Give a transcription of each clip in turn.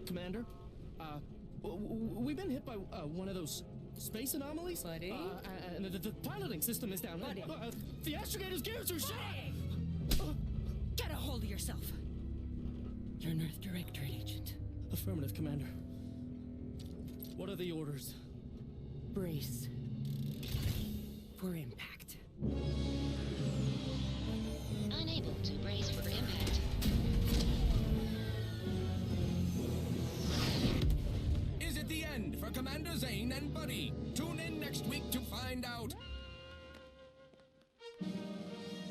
Commander. We've been hit by one of those space anomalies. Buddy? And the piloting system is down. Buddy? The astrogator's gears are shot! Get a hold of yourself. You're an Earth Directorate agent. Affirmative, Commander. What are the orders? Brace for impact. Unable to brace for impact. Is it the end for Commander Zane and Buddy? Tune in next week to find out.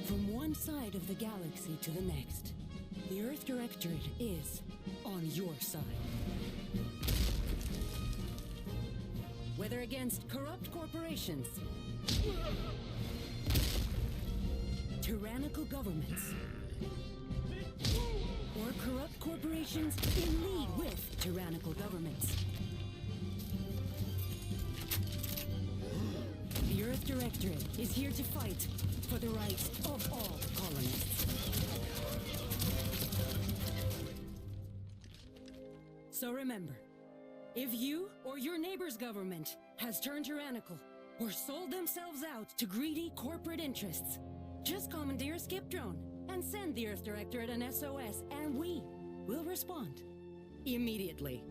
From one side of the galaxy to the next, the Earth Directorate is on your side. Whether against corrupt corporations, tyrannical governments, or corrupt corporations in league with tyrannical governments, the Earth Directorate is here to fight for the rights of all colonists. So remember, if you or your neighbor's government has turned tyrannical or sold themselves out to greedy corporate interests, just commandeer a skip drone and send the Earth Directorate an SOS, and we will respond immediately.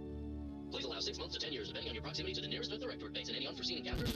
Please allow 6 months to 10 years, depending on your proximity to the nearest Earth Directorate base and any unforeseen encounters.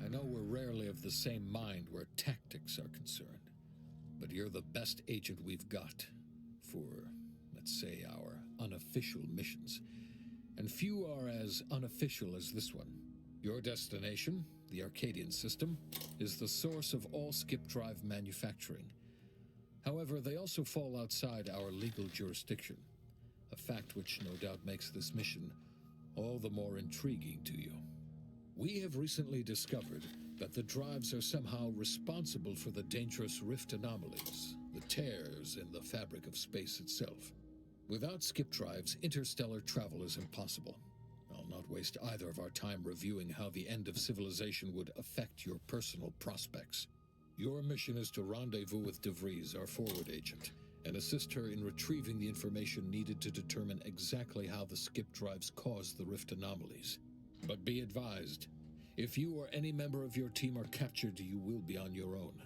I know we're rarely of the same mind where tactics are concerned, but you're the best agent we've got for, let's say, our unofficial missions. And few are as unofficial as this one. Your destination, the Arcadian system, is the source of all skip drive manufacturing. However, they also fall outside our legal jurisdiction, a fact which no doubt makes this mission all the more intriguing to you. We have recently discovered that the drives are somehow responsible for the dangerous rift anomalies, the tears in the fabric of space itself. Without skip drives, interstellar travel is impossible. I'll not waste either of our time reviewing how the end of civilization would affect your personal prospects. Your mission is to rendezvous with DeVries, our forward agent, and assist her in retrieving the information needed to determine exactly how the skip drives cause the rift anomalies. But be advised, if you or any member of your team are captured, you will be on your own.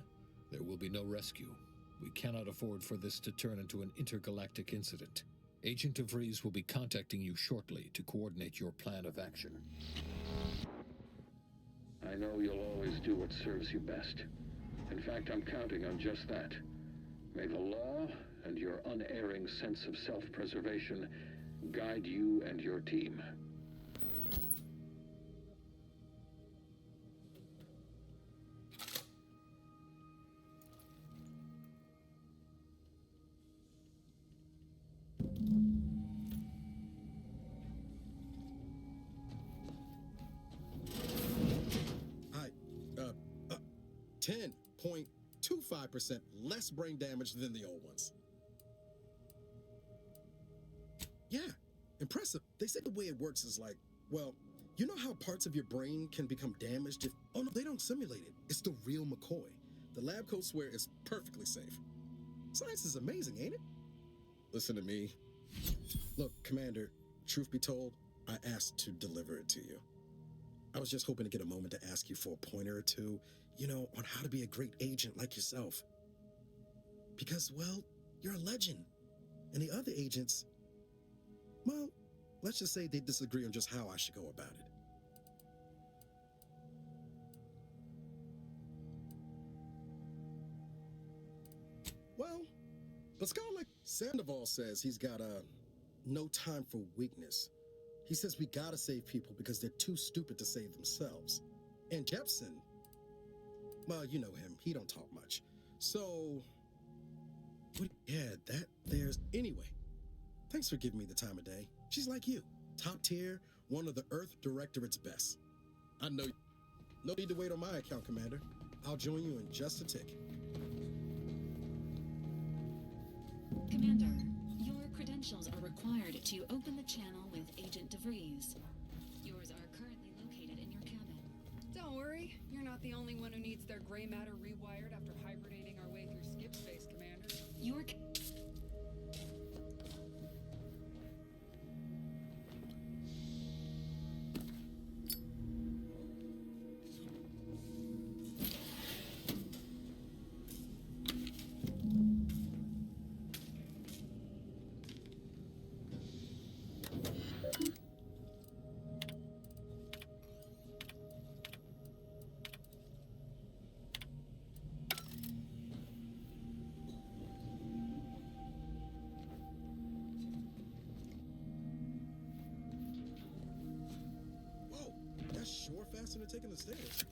There will be no rescue. We cannot afford for this to turn into an intergalactic incident. Agent DeVries will be contacting you shortly to coordinate your plan of action. I know you'll always do what serves you best. In fact, I'm counting on just that. May the law and your unerring sense of self-preservation guide you and your team. Hi, 10.25% less brain damage than the old ones. Yeah, impressive. They say the way it works is like, well, you know how parts of your brain can become damaged if... Oh no, they don't simulate it. It's the real McCoy. The lab coats swear it's perfectly safe. Science is amazing, ain't it? Listen to me. Look, Commander, truth be told, I asked to deliver it to you. I was just hoping to get a moment to ask you for a pointer or two, you know, on how to be a great agent like yourself. Because, well, you're a legend. And the other agents, well, let's just say they disagree on just how I should go about it. Well, let's go like Sandoval says he's got no time for weakness. He says we gotta save people because they're too stupid to save themselves. And Jepson, well, you know him, he don't talk much. So, anyway, thanks for giving me the time of day. She's like you, top tier, one of the Earth Directorate's best. I know, no need to wait on my account, Commander. I'll join you in just a tick. Commander, your credentials are required to open the channel with Agent DeVries. Yours are currently located in your cabin. Don't worry, you're not the only one who needs their gray matter rewired after hibernating our way through skip space, Commander. Your Sure faster than taking the stairs.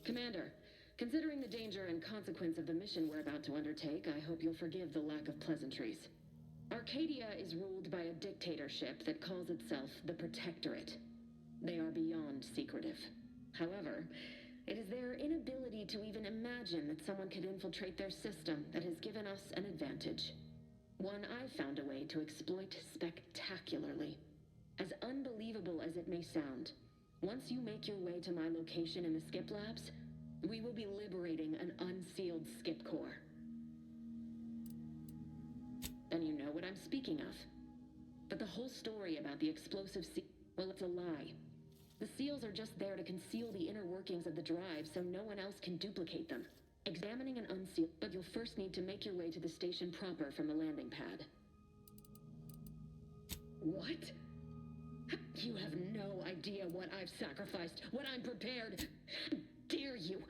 Commander, considering the danger and consequence of the mission we're about to undertake, I hope you'll forgive the lack of pleasantries. Arcadia is ruled by a dictatorship that calls itself the Protectorate. They are beyond secretive. However, it is their inability to even imagine that someone could infiltrate their system that has given us an advantage. One I've found a way to exploit spectacularly. As unbelievable as it may sound, once you make your way to my location in the skip labs, we will be liberating an unsealed skip core. And you know what I'm speaking of. But the whole story about the explosive well, it's a lie. The seals are just there to conceal the inner workings of the drive so no one else can duplicate them. Examining an unsealed, but you'll first need to make your way to the station proper from the landing pad. What? You have no idea what I've sacrificed, what I'm prepared. How dare you?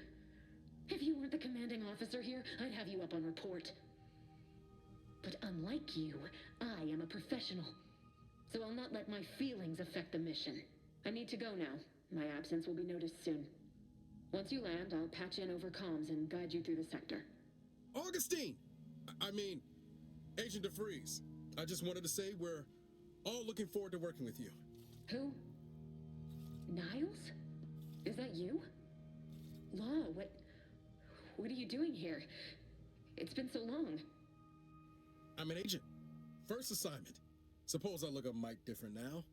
If you weren't the commanding officer here, I'd have you up on report. But unlike you, I am a professional. So I'll not let my feelings affect the mission. I need to go now. My absence will be noticed soon. Once you land, I'll patch in over comms and guide you through the sector. Augustine! I mean, Agent DeVries. I just wanted to say we're all looking forward to working with you. Who? Niles? Is that you? Law, what are you doing here? It's been so long. I'm an agent. First assignment. Suppose I look a mite different now.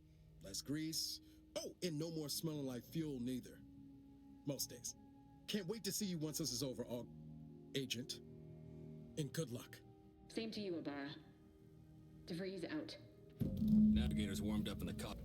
Less grease. Oh, and no more smelling like fuel neither. Most days. Can't wait to see you once this is over, Agent. And good luck. Same to you, Abara. DeVries out. Navigator's warmed up in the cockpit.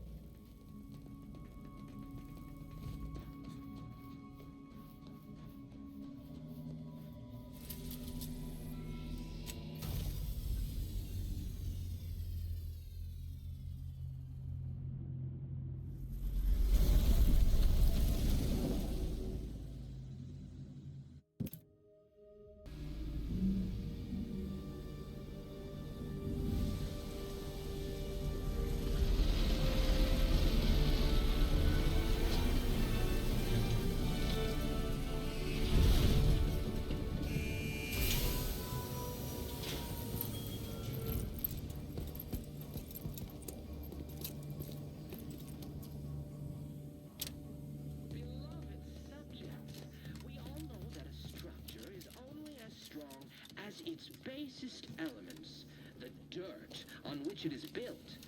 Its basest elements, the dirt on which it is built,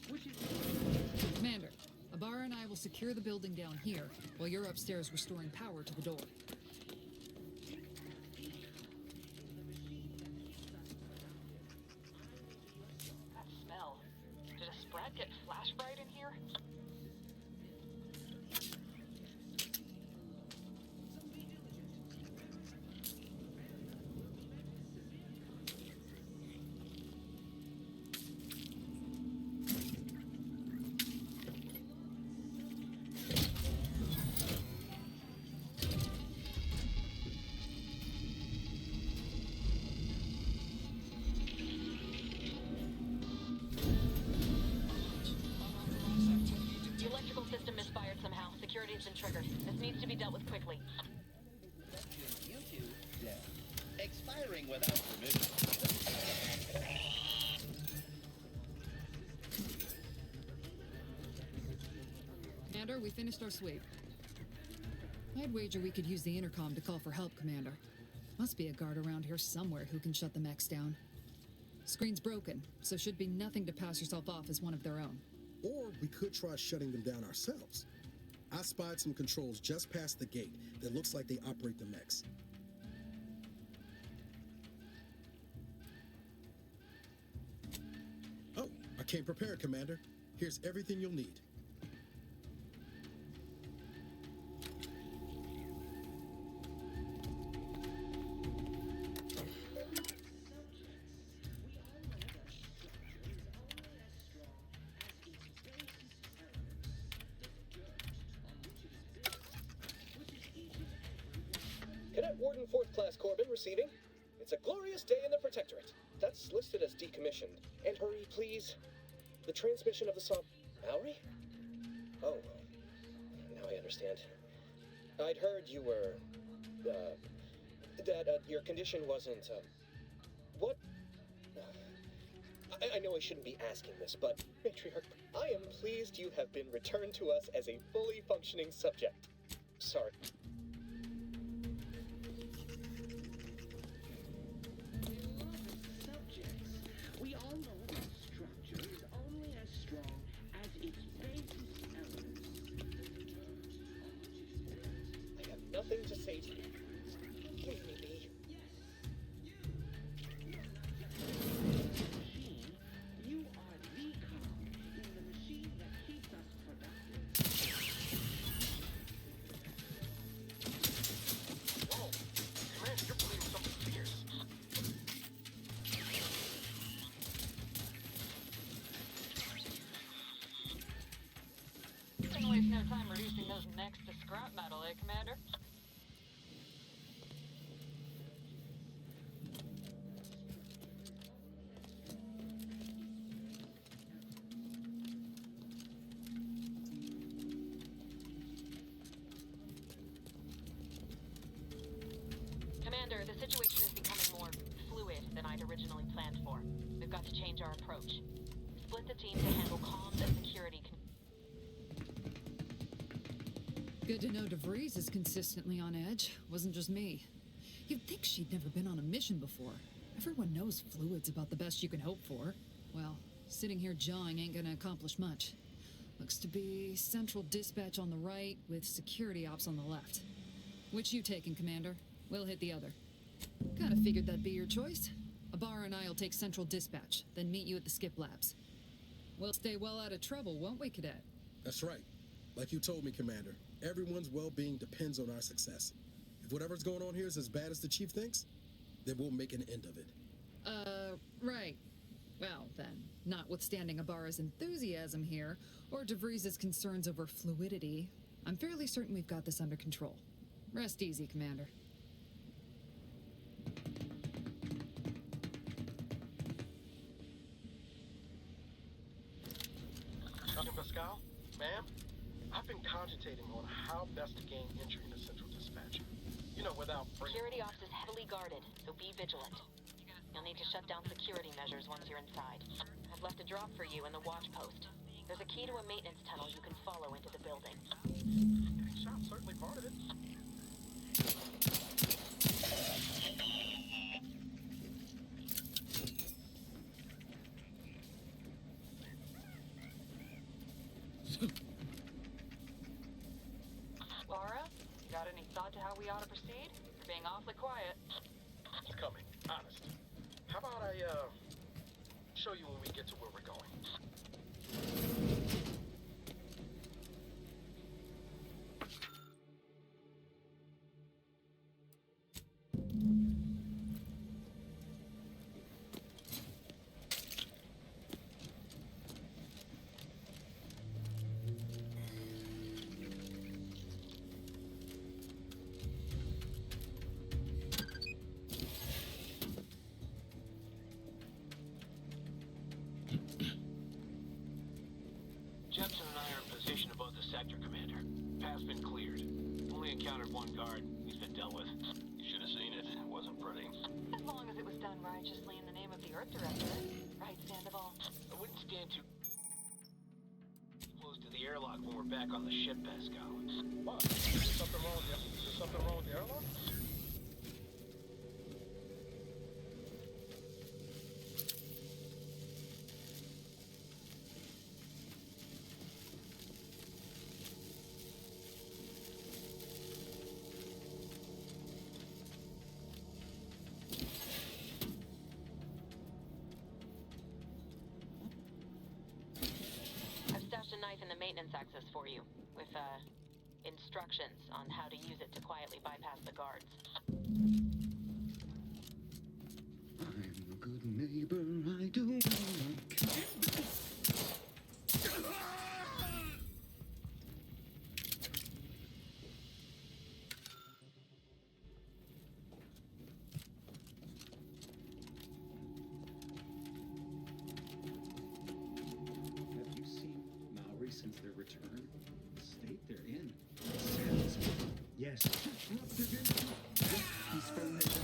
which is... Commander, Abara and I will secure the building down here, while you're upstairs restoring power to the door. That smell. Did a Sprat get flash fried in here? Security's been triggered. This needs to be dealt with quickly. You two, expiring without permission. Commander, we finished our sweep. I'd wager we could use the intercom to call for help, Commander. Must be a guard around here somewhere who can shut the mechs down. Screen's broken, so should be nothing to pass yourself off as one of their own. Or we could try shutting them down ourselves. I spied some controls just past the gate that looks like they operate the mechs. Oh, I came prepared, Commander. Here's everything you'll need. Cadet Warden 4th Class Corbin receiving. It's a glorious day in the Protectorate. That's listed as decommissioned. And hurry, please. The transmission of the song... Mallory? Oh. Now I understand. I'd heard you were... that your condition wasn't, what? I know I shouldn't be asking this, but, Matriarch, I am pleased you have been returned to us as a fully functioning subject. Sorry. Nothing to say to you. Leave me be. You are the calm in the machine that keeps us productive. Whoa! Chris, you're playing with something fierce. Didn't waste no time reducing those mechs to scrap metal, eh, Commander? than I'd originally planned for. We've got to change our approach. Split the team to handle comms and security. Good to know DeVries is consistently on edge. Wasn't just me. You'd think she'd never been on a mission before. Everyone knows fluid's about the best you can hope for. Well, sitting here jawing ain't gonna accomplish much. Looks to be central dispatch on the right with security ops on the left. Which you taking, Commander? We'll hit the other. Kinda figured that'd be your choice. Abar and I'll take central dispatch, then meet you at the skip labs. We'll stay well out of trouble, won't we, Cadet? That's right. Like you told me, Commander, everyone's well-being depends on our success. If whatever's going on here is as bad as the Chief thinks, then we'll make an end of it. Right. Well, then, notwithstanding Abar's enthusiasm here, or DeVries' concerns over fluidity, I'm fairly certain we've got this under control. Rest easy, Commander. Sergeant Pascal, ma'am, I've been cogitating on how best to gain entry into Central Dispatch. You know, without bringing... Security ops is heavily guarded, so be vigilant. You'll need to shut down security measures once you're inside. I've left a drop for you in the watch post. There's a key to a maintenance tunnel you can follow into the building. Getting shot, certainly part of it. Laura, you got any thought to how we ought to proceed? You're being awfully quiet. It's coming, honest. How about I, show you when we get to where we're going? Jepson and I are in position above the sector, Commander. Path's been cleared. Only encountered one guard. He's been dealt with. You should have seen it. It wasn't pretty. As long as it was done righteously in the name of the Earth Director. Right, Sandoval? I wouldn't stand too close to the airlock when we're back on the ship, Pascal. What? Is there something wrong with the airlock? In the maintenance access for you, with instructions on how to use it to quietly bypass the guards. I'm a good neighbor, I do what I can. Since their return, the state they're in. Satisfied. Yes. Peaceful nation.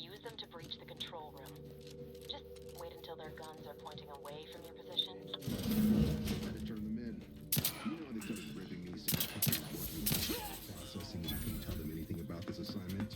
use them to breach the control room. Just wait until their guns are pointing away from your position. Better turn them in. You know they started ripping me since I was working processing and I couldn't tell them anything about this assignment.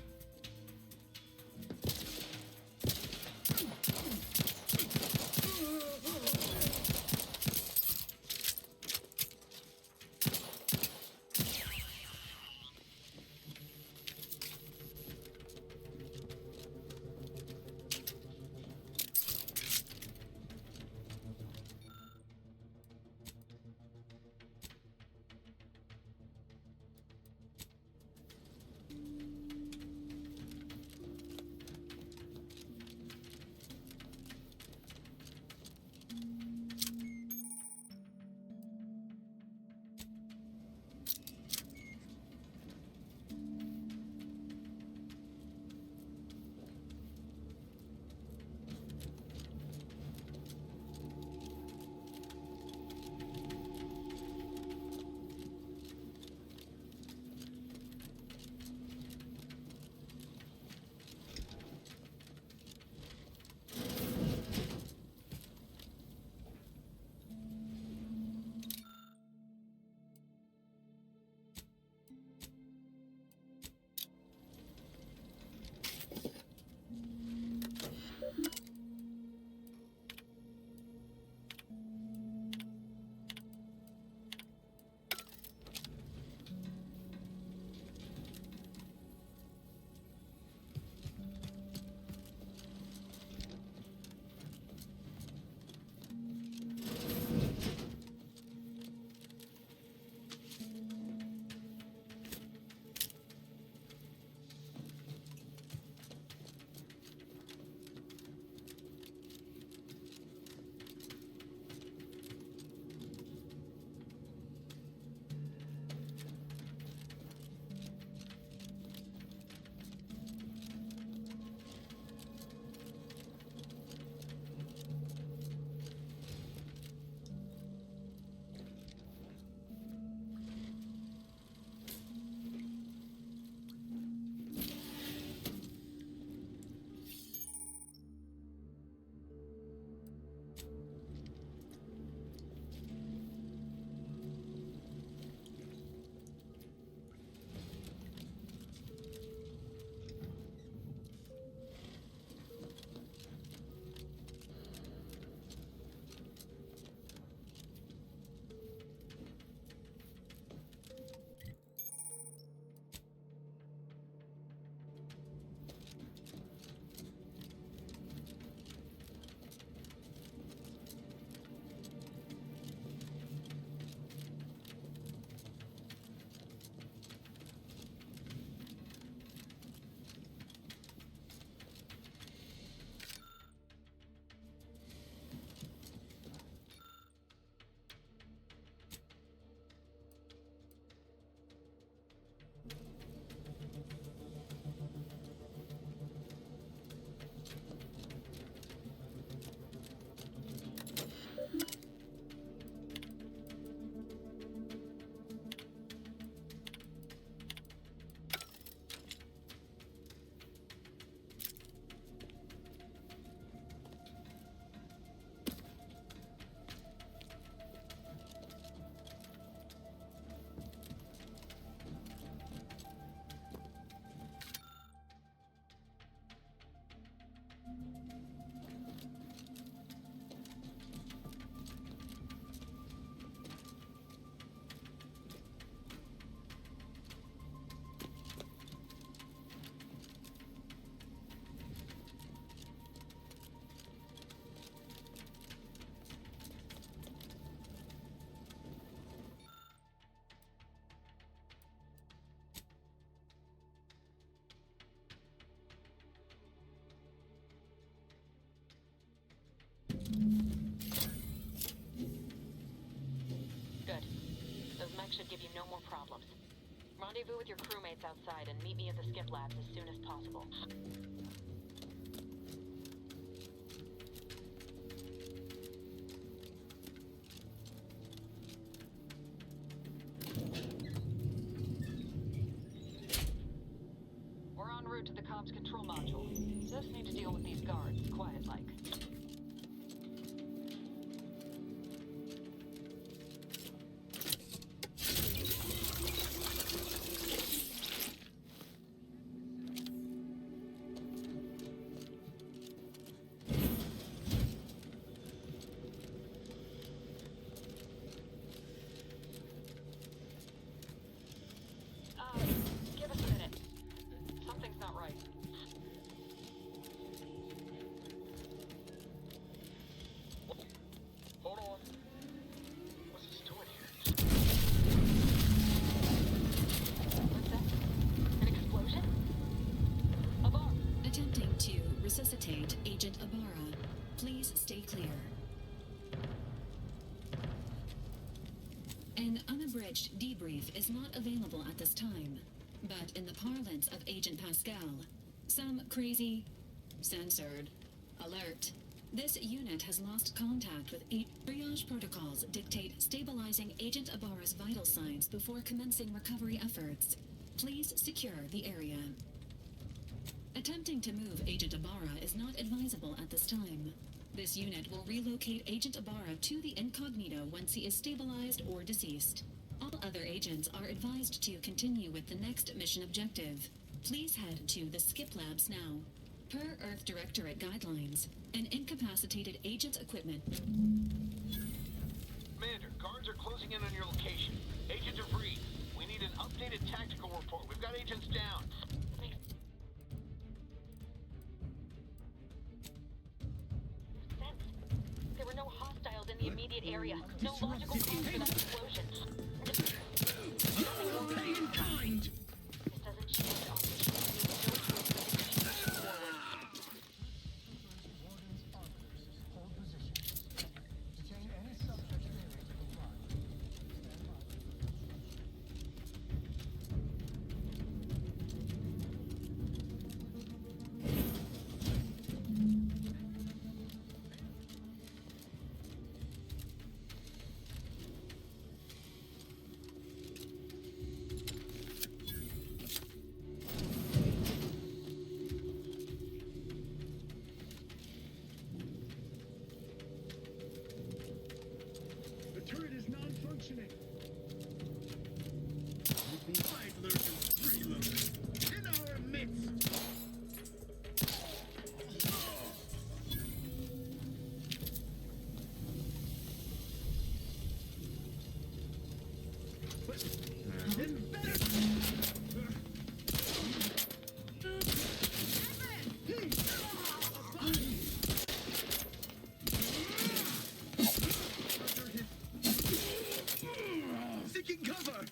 Good. Those mechs should give you no more problems. Rendezvous with your crewmates outside and meet me at the skip labs as soon as possible. We're en route to the comms control module. Just Agent Ibarra. Please stay clear. An unabridged debrief is not available at this time, but in the parlance of Agent Pascal, some crazy, censored, alert. This unit has lost contact with triage protocols dictate stabilizing Agent Ibarra's vital signs before commencing recovery efforts. Please secure the area. Attempting to move Agent Ibarra is not advisable at this time. This unit will relocate Agent Ibarra to the incognito once he is stabilized or deceased. All other agents are advised to continue with the next mission objective. Please head to the Skip Labs now. Per Earth Directorate guidelines, an incapacitated agent's equipment. Commander, guards are closing in on your location. Agent DeVries, we need an updated tactical report. We've got agents down. There were no hostiles in the immediate area. No logical cause for that explosion. Pay in kind! This doesn't change our Seeking cover!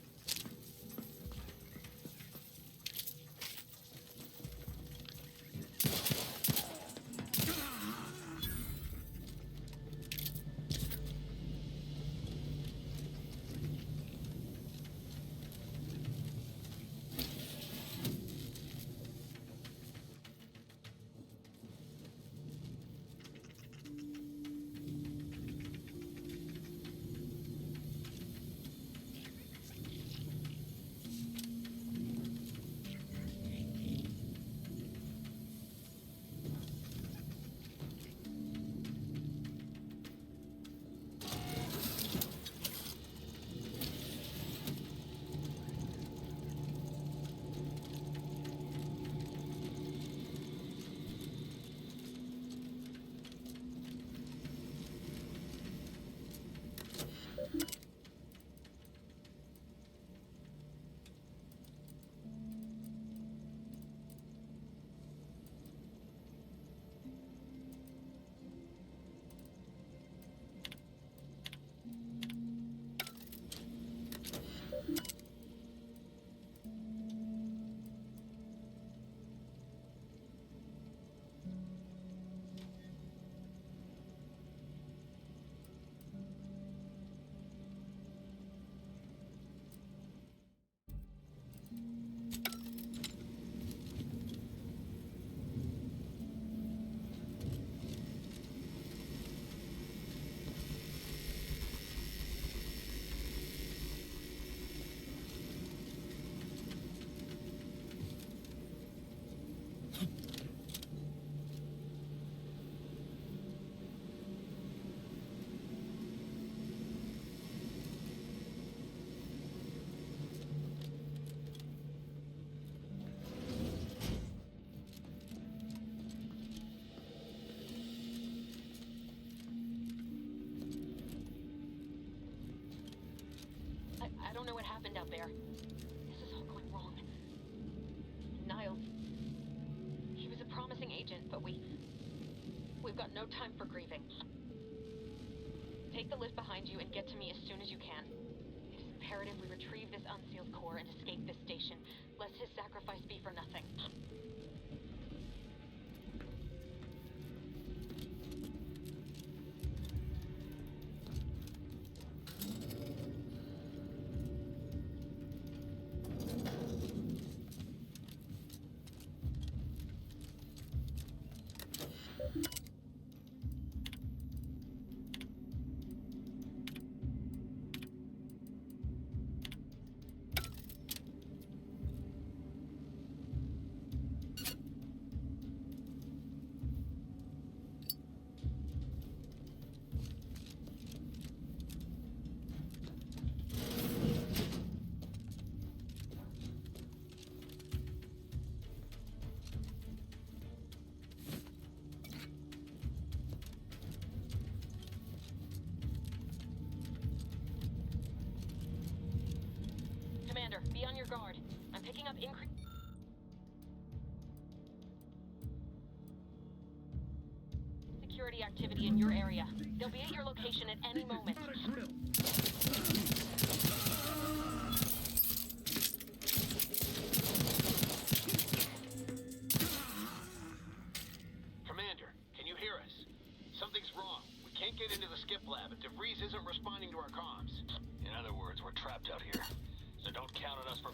I don't know what happened out there. This is all going wrong. Niles. He was a promising agent, but we've got no time for grieving. Take the lift behind you and get to me as soon as you can. It is imperative we retrieve this unsealed core and escape this station, lest his sacrifice be for nothing. your guard. I'm picking up increase. Security activity in your area. They'll be at your location at any moment. Commander, can you hear us? Something's wrong. We can't get into the skip lab, and DeVries isn't responding to our comms. In other words, we're trapped out here. So don't count on us for...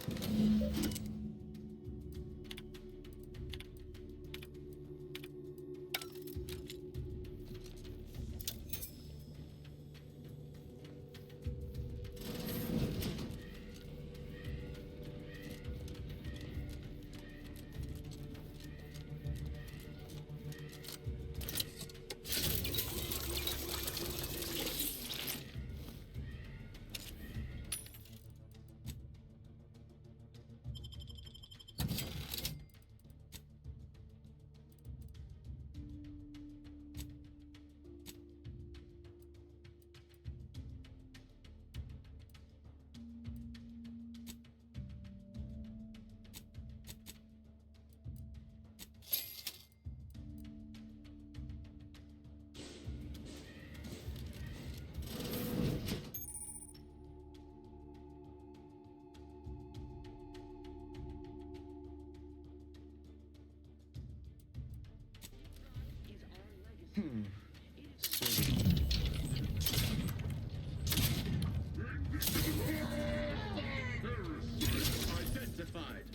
Identified.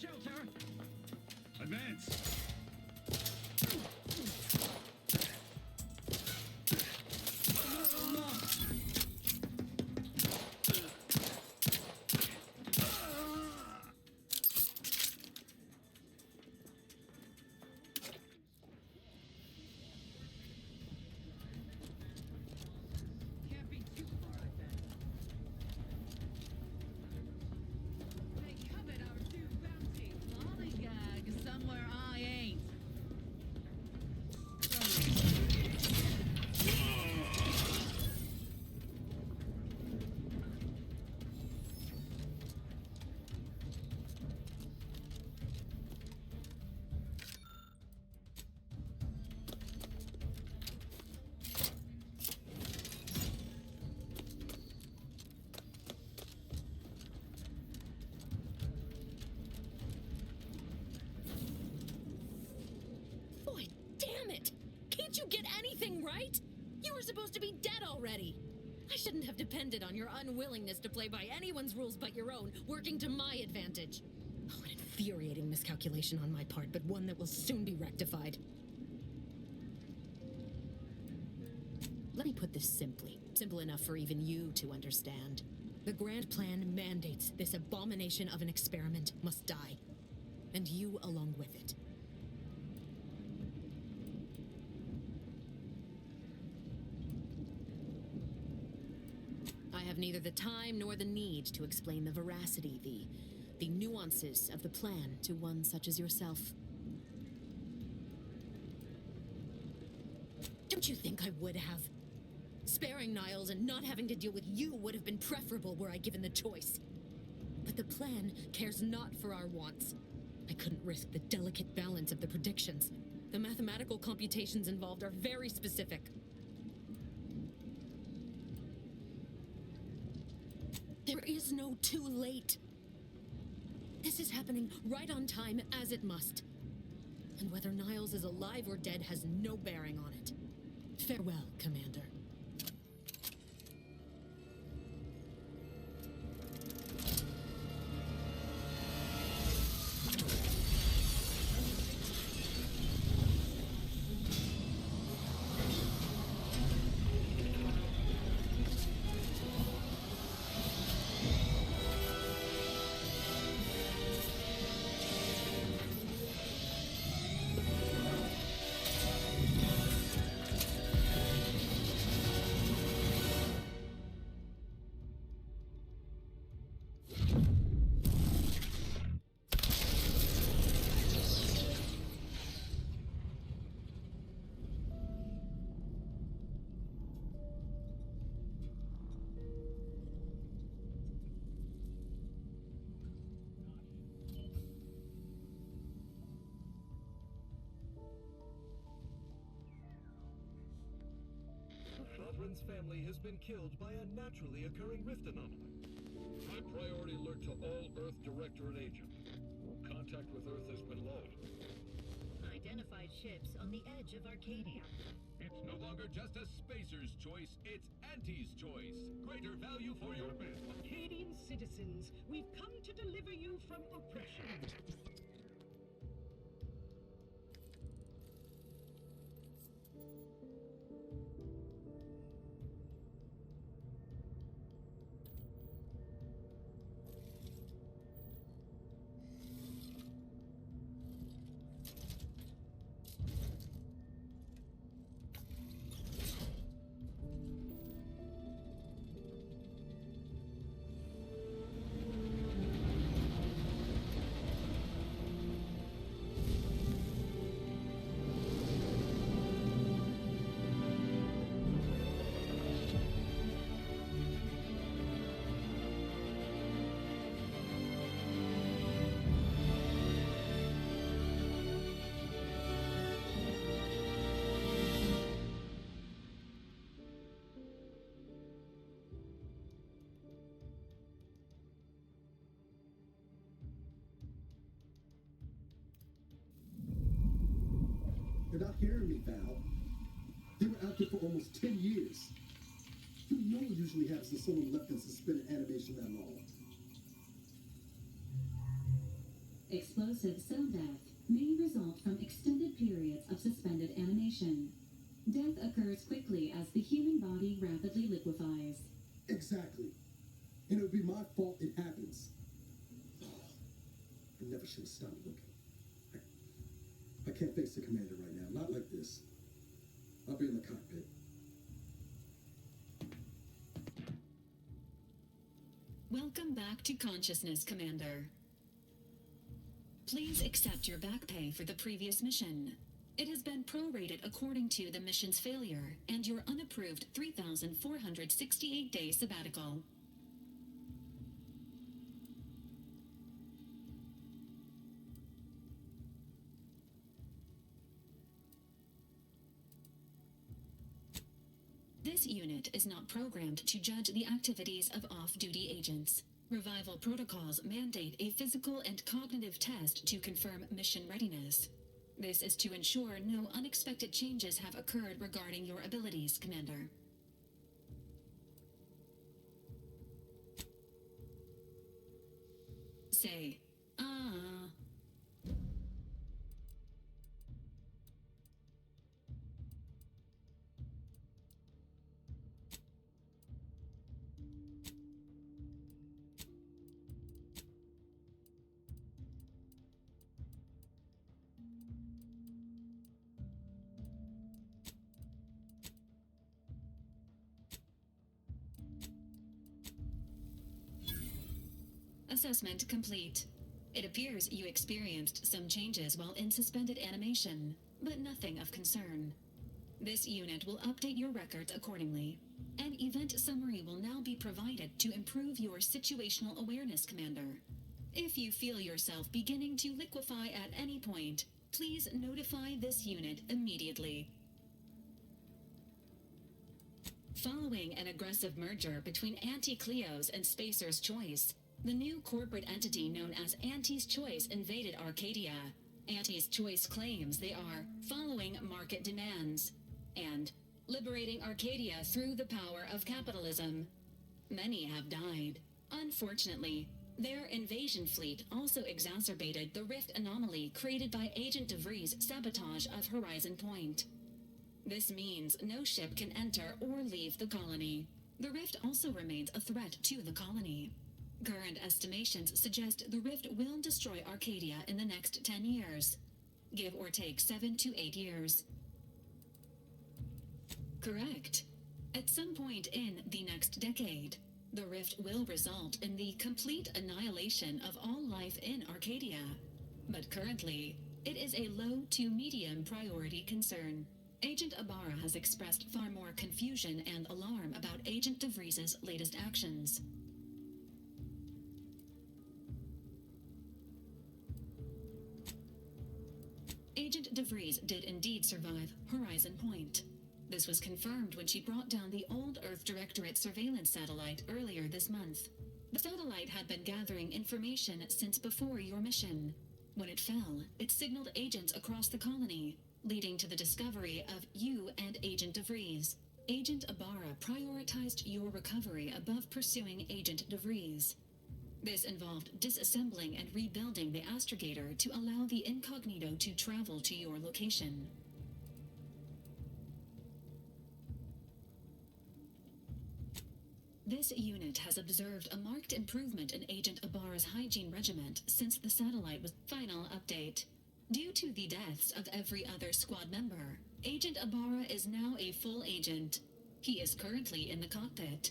Shelter! Advance! Somewhere I ain't. Can't you get anything right? You were supposed to be dead already. I shouldn't have depended on your unwillingness to play by anyone's rules but your own, working to my advantage. Oh, an infuriating miscalculation on my part, but one that will soon be rectified. Let me put this simply. Simple enough for even you to understand. The Grand Plan mandates this abomination of an experiment must die. And you along with it. I have neither the time nor the need to explain the veracity, the nuances of the plan to one such as yourself. Don't you think I would have? Sparing Niles and not having to deal with you would have been preferable were I given the choice. But the plan cares not for our wants. I couldn't risk the delicate balance of the predictions. The mathematical computations involved are very specific. There is no too late. This is happening right on time, as it must. And whether Niles is alive or dead has no bearing on it. Farewell, Commander. one's family has been killed by a naturally occurring rift anomaly. High priority alert to all Earth Directorate agents. Contact with Earth has been lost. Identified ships on the edge of Arcadia. It's no longer just a spacer's choice, it's Auntie's choice. Greater value for your bid. Arcadian citizens, we've come to deliver you from oppression. You're not hearing me, Val. They were out there for almost 10 years. You know it usually happens when someone left in suspended animation that long. Explosive cell death may result from extended periods of suspended animation. Death occurs quickly as the human body rapidly liquefies. Exactly. And it would be my fault it happens. I never should have stopped looking. I can't face the commander right now. Not like this. I'll be in the cockpit. Welcome back to consciousness, Commander. Please accept your back pay for the previous mission. It has been prorated according to the mission's failure and your unapproved 3,468-day sabbatical. This unit is not programmed to judge the activities of off-duty agents. Revival protocols mandate a physical and cognitive test to confirm mission readiness. This is to ensure no unexpected changes have occurred regarding your abilities, Commander. Say, Assessment complete. It appears you experienced some changes while in suspended animation, but nothing of concern. This unit will update your records accordingly. An event summary will now be provided to improve your situational awareness, Commander. If you feel yourself beginning to liquefy at any point, please notify this unit immediately. Following an aggressive merger between Anti-Cleo's and Spacer's Choice, the new corporate entity known as Auntie's Choice invaded Arcadia. Auntie's Choice claims they are following market demands and liberating Arcadia through the power of capitalism. Many have died. Unfortunately, their invasion fleet also exacerbated the rift anomaly created by Agent DeVries' sabotage of Horizon Point. This means no ship can enter or leave the colony. The rift also remains a threat to the colony. Current estimations suggest the rift will destroy Arcadia in the next 10 years. Give or take 7 to 8 years. Correct. At some point in the next decade, the rift will result in the complete annihilation of all life in Arcadia. But currently, it is a low to medium priority concern. Agent Ibarra has expressed far more confusion and alarm about Agent DeVries' latest actions. Agent DeVries did indeed survive Horizon Point. This was confirmed when she brought down the old Earth Directorate surveillance satellite earlier this month. The satellite had been gathering information since before your mission. When it fell, it signaled agents across the colony, leading to the discovery of you and Agent DeVries. Agent Ibarra prioritized your recovery above pursuing Agent DeVries. This involved disassembling and rebuilding the astrogator to allow the incognito to travel to your location. This unit has observed a marked improvement in Agent Ibarra's hygiene regiment since the satellite was final update. Due to the deaths of every other squad member, Agent Ibarra is now a full agent. He is currently in the cockpit.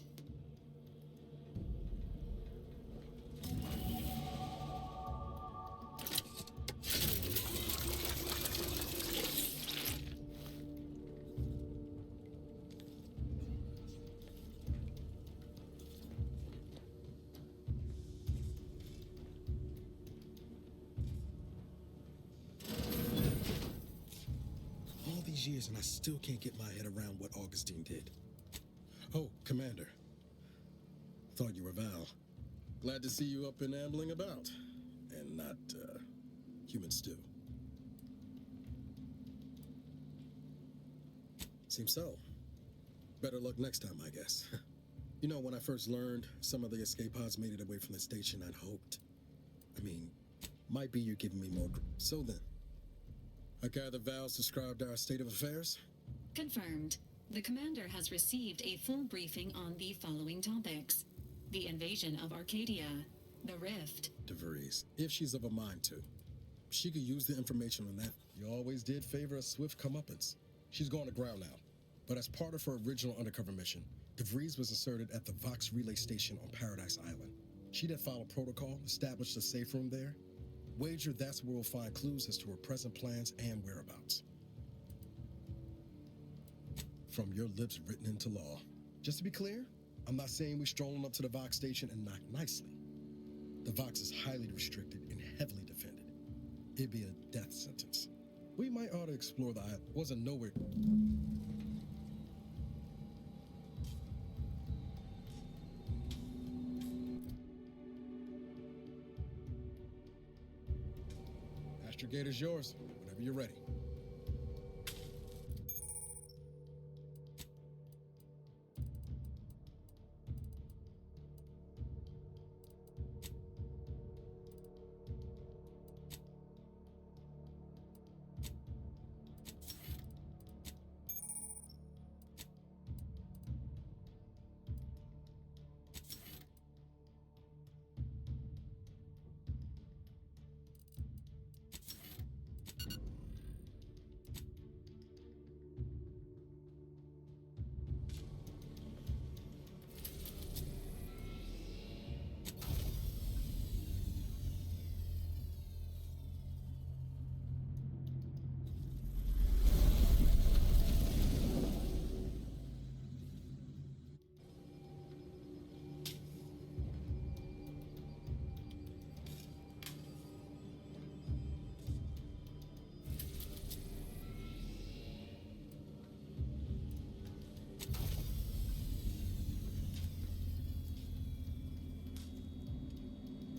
Years and I still can't get my head around what Augustine did. Oh, Commander. Thought you were Val. Glad to see you up and ambling about. And not, human stew. Seems so. Better luck next time, I guess. You know, when I first learned some of the escape pods made it away from the station, I'd hoped. I mean, might be you giving me more. So then. I gather Val's described our state of affairs? Confirmed. The commander has received a full briefing on the following topics. The invasion of Arcadia, the Rift. DeVries, if she's of a mind to. She could use the information on that. You always did favor a swift comeuppance. She's going to ground now. But as part of her original undercover mission, DeVries was inserted at the Vox relay station on Paradise Island. She then followed protocol, established a safe room there. Wager that's where we'll find clues as to her present plans and whereabouts. From your lips written into law. Just to be clear, I'm not saying we strolling up to the Vox station and knock nicely. The Vox is highly restricted and heavily defended. It'd be a death sentence. We might ought to explore the island. Wasn't nowhere. Astrogator's yours, whenever you're ready.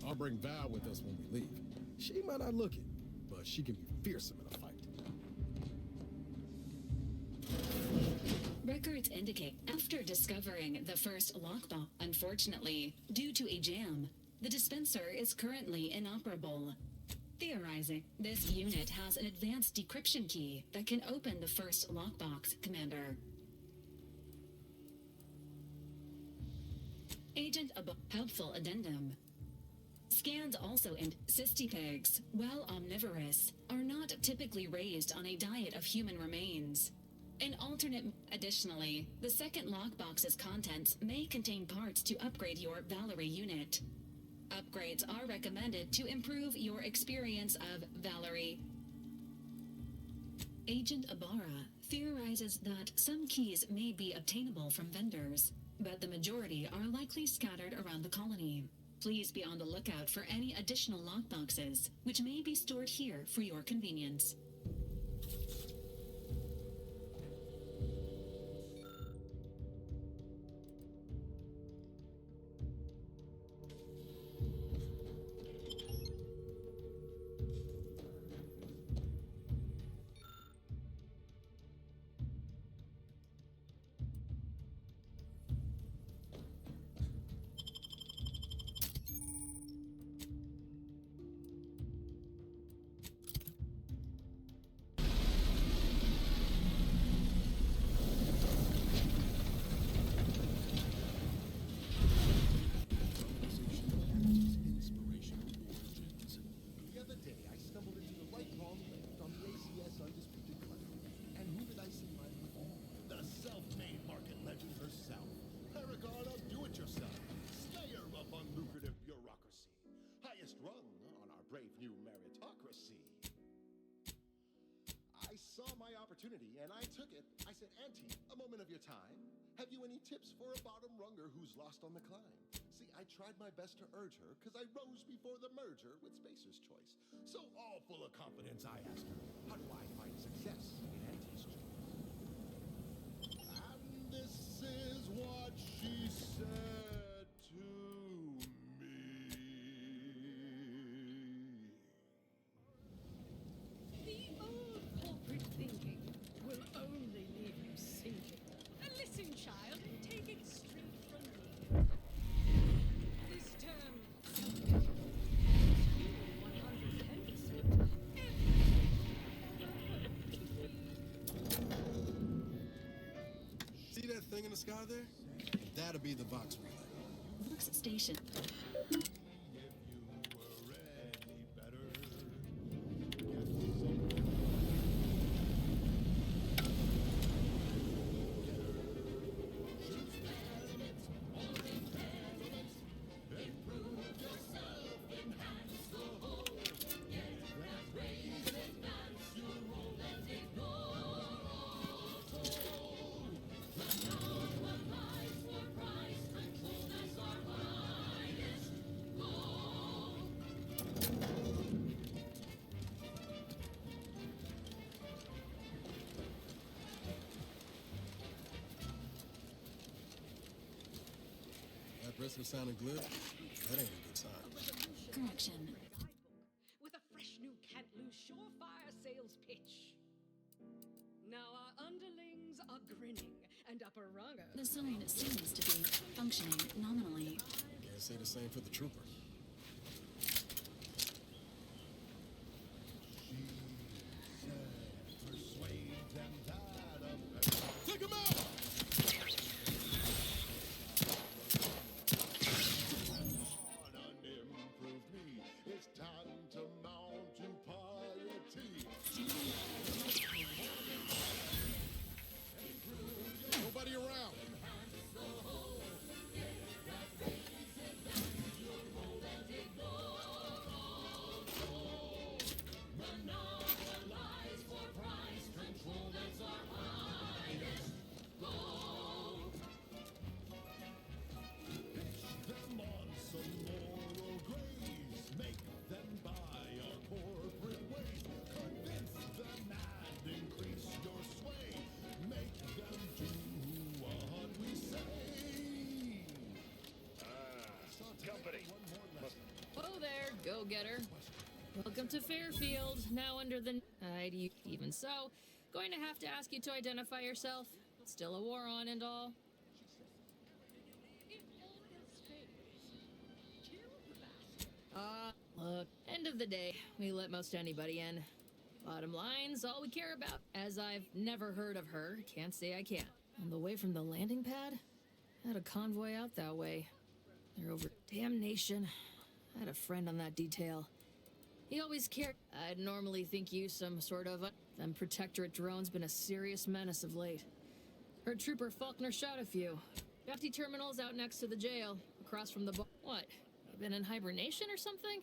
I'll bring Val with us when we leave. She might not look it, but she can be fearsome in a fight. Records indicate after discovering the first lockbox, unfortunately, due to a jam, the dispenser is currently inoperable. Theorizing, this unit has an advanced decryption key that can open the first lockbox, Commander. Agent helpful addendum. Scans also in cystipegs, while omnivorous, are not typically raised on a diet of human remains. An alternate. Additionally, the second lockbox's contents may contain parts to upgrade your Valerie unit. Upgrades are recommended to improve your experience of Valerie. Agent Ibarra theorizes that some keys may be obtainable from vendors, but the majority are likely scattered around the colony. Please be on the lookout for any additional lockboxes, which may be stored here for your convenience. opportunity, and I took it. I said, Auntie, a moment of your time. Have you any tips for a bottom runger who's lost on the climb? See, I tried my best to urge her, because I rose before the merger with Spacer's Choice. So all full of confidence, I asked her, how do I find success in Auntie's choice? And this is what she said to me. The old corporate thinking will only leave you sinking. Listen, child, and take it straight from me. This term, self-pity, you 100% See that thing in the sky there? That'll be the Vox relay. Vox station. That brisket sounding good? That ain't a good sign. Correction. with a fresh new can't lose surefire sales pitch. Now our underlings are grinning and upper runger. The sign seems to be functioning nominally. Can't say the same for the trooper. Take him out! Unimproved me. It's time to mount to piety. Nobody around. Them on some moral grace. Make them buy our corporate ways. Convince them and increase your sway. Make them do what we say. Company. Hello there, go-getter. Welcome to Fairfield, now under the... even so, going to have to ask you to identify yourself. Still a war on and all. Look, end of the day, we let most anybody in. Bottom line's all we care about. As I've never heard of her, can't say I can't. On the way from the landing pad? Had a convoy out that way. They're over... Damnation. I had a friend on that detail. He always cared. I'd normally think you some sort of... Them Protectorate drones been a serious menace of late. Heard Trooper Faulkner shot a few. Bounty terminals out next to the jail, across from the What? You been in hibernation or something?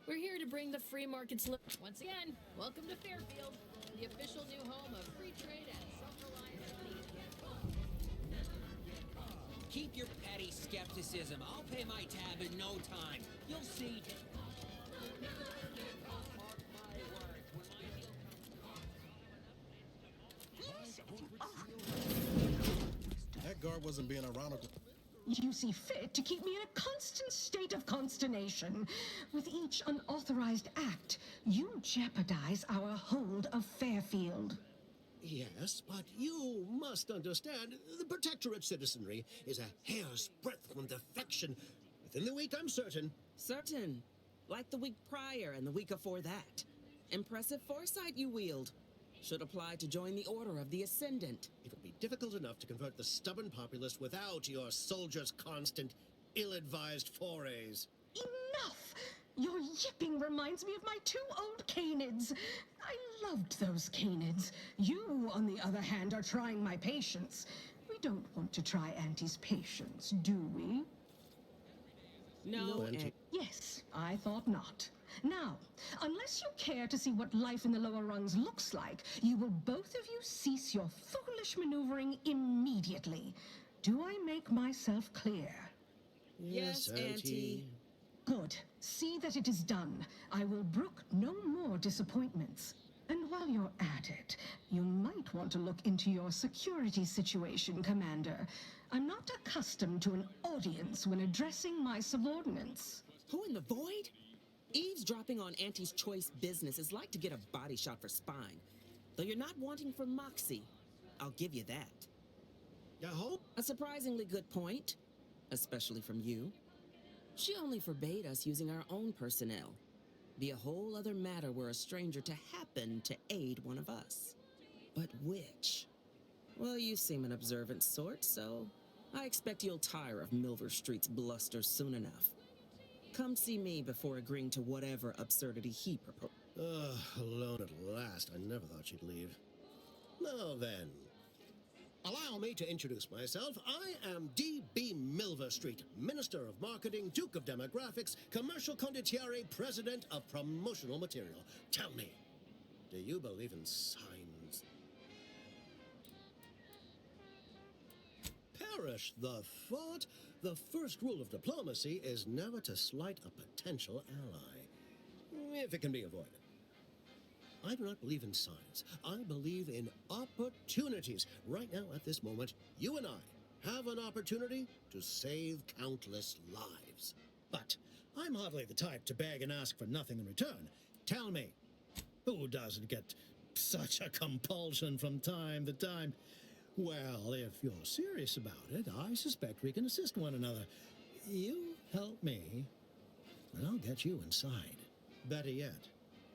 We're here to bring the free market slip. Once again, welcome to Fairfield, the official new home of free trade and self-reliance. Keep your petty skepticism. I'll pay my tab in no time. You'll see. That guard wasn't being ironical. You see fit to keep me in a constant state of consternation. With each unauthorized act, you jeopardize our hold of Fairfield. Yes, but you must understand, the Protectorate citizenry is a hair's breadth from defection. Within the week, I'm certain. Certain. Like the week prior and the week before that. Impressive foresight you wield. Should apply to join the Order of the Ascendant. It would be difficult enough to convert the stubborn populace without your soldiers' constant, ill-advised forays. Enough! Your yipping reminds me of my two old canids. I loved those canids. You, on the other hand, are trying my patience. We don't want to try Auntie's patience, do we? No, Auntie. Yes, I thought not. Now, unless you care to see what life in the lower rungs looks like, you will both of you cease your foolish maneuvering immediately. Do I make myself clear? Yes, Auntie. Good. See that it is done. I will brook no more disappointments. And while you're at it, you might want to look into your security situation, Commander. I'm not accustomed to an audience when addressing my subordinates. Who in the void? Eavesdropping on Auntie's choice business is like to get a body shot for spine. Though you're not wanting for Moxie. I'll give you that. A surprisingly good point. Especially from you. She only forbade us using our own personnel. Be a whole other matter were a stranger to happen to aid one of us. But which? Well, you seem an observant sort, so I expect you'll tire of Milver Street's bluster soon enough. Come see me before agreeing to whatever absurdity he proposed. Alone at last. I never thought she'd leave. Now then, allow me to introduce myself. I am D.B. Milver Street, Minister of Marketing, Duke of Demographics, Commercial Condottiere, President of Promotional Material. Tell me, do you believe in signs? Perish the thought. The first rule of diplomacy is never to slight a potential ally, if it can be avoided. I do not believe in signs. I believe in opportunities. Right now, at this moment, you and I have an opportunity to save countless lives. But I'm hardly the type to beg and ask for nothing in return. Tell me, who doesn't get such a compulsion from time to time? Well, if you're serious about it, I suspect we can assist one another. You help me, and I'll get you inside. Better yet,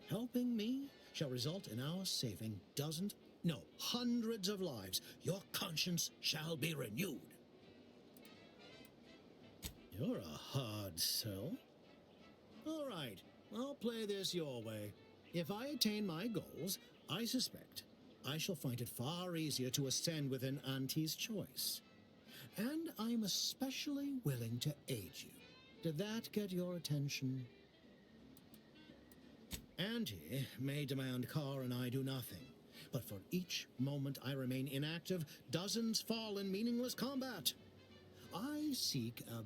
helping me shall result in our saving dozens, no, hundreds of lives. Your conscience shall be renewed. You're a hard sell. All right, I'll play this your way. If I attain my goals, I suspect I shall find it far easier to ascend within Auntie's choice. And I'm especially willing to aid you. Did that get your attention? Auntie may demand Carr and I do nothing, but for each moment I remain inactive, dozens fall in meaningless combat. I seek a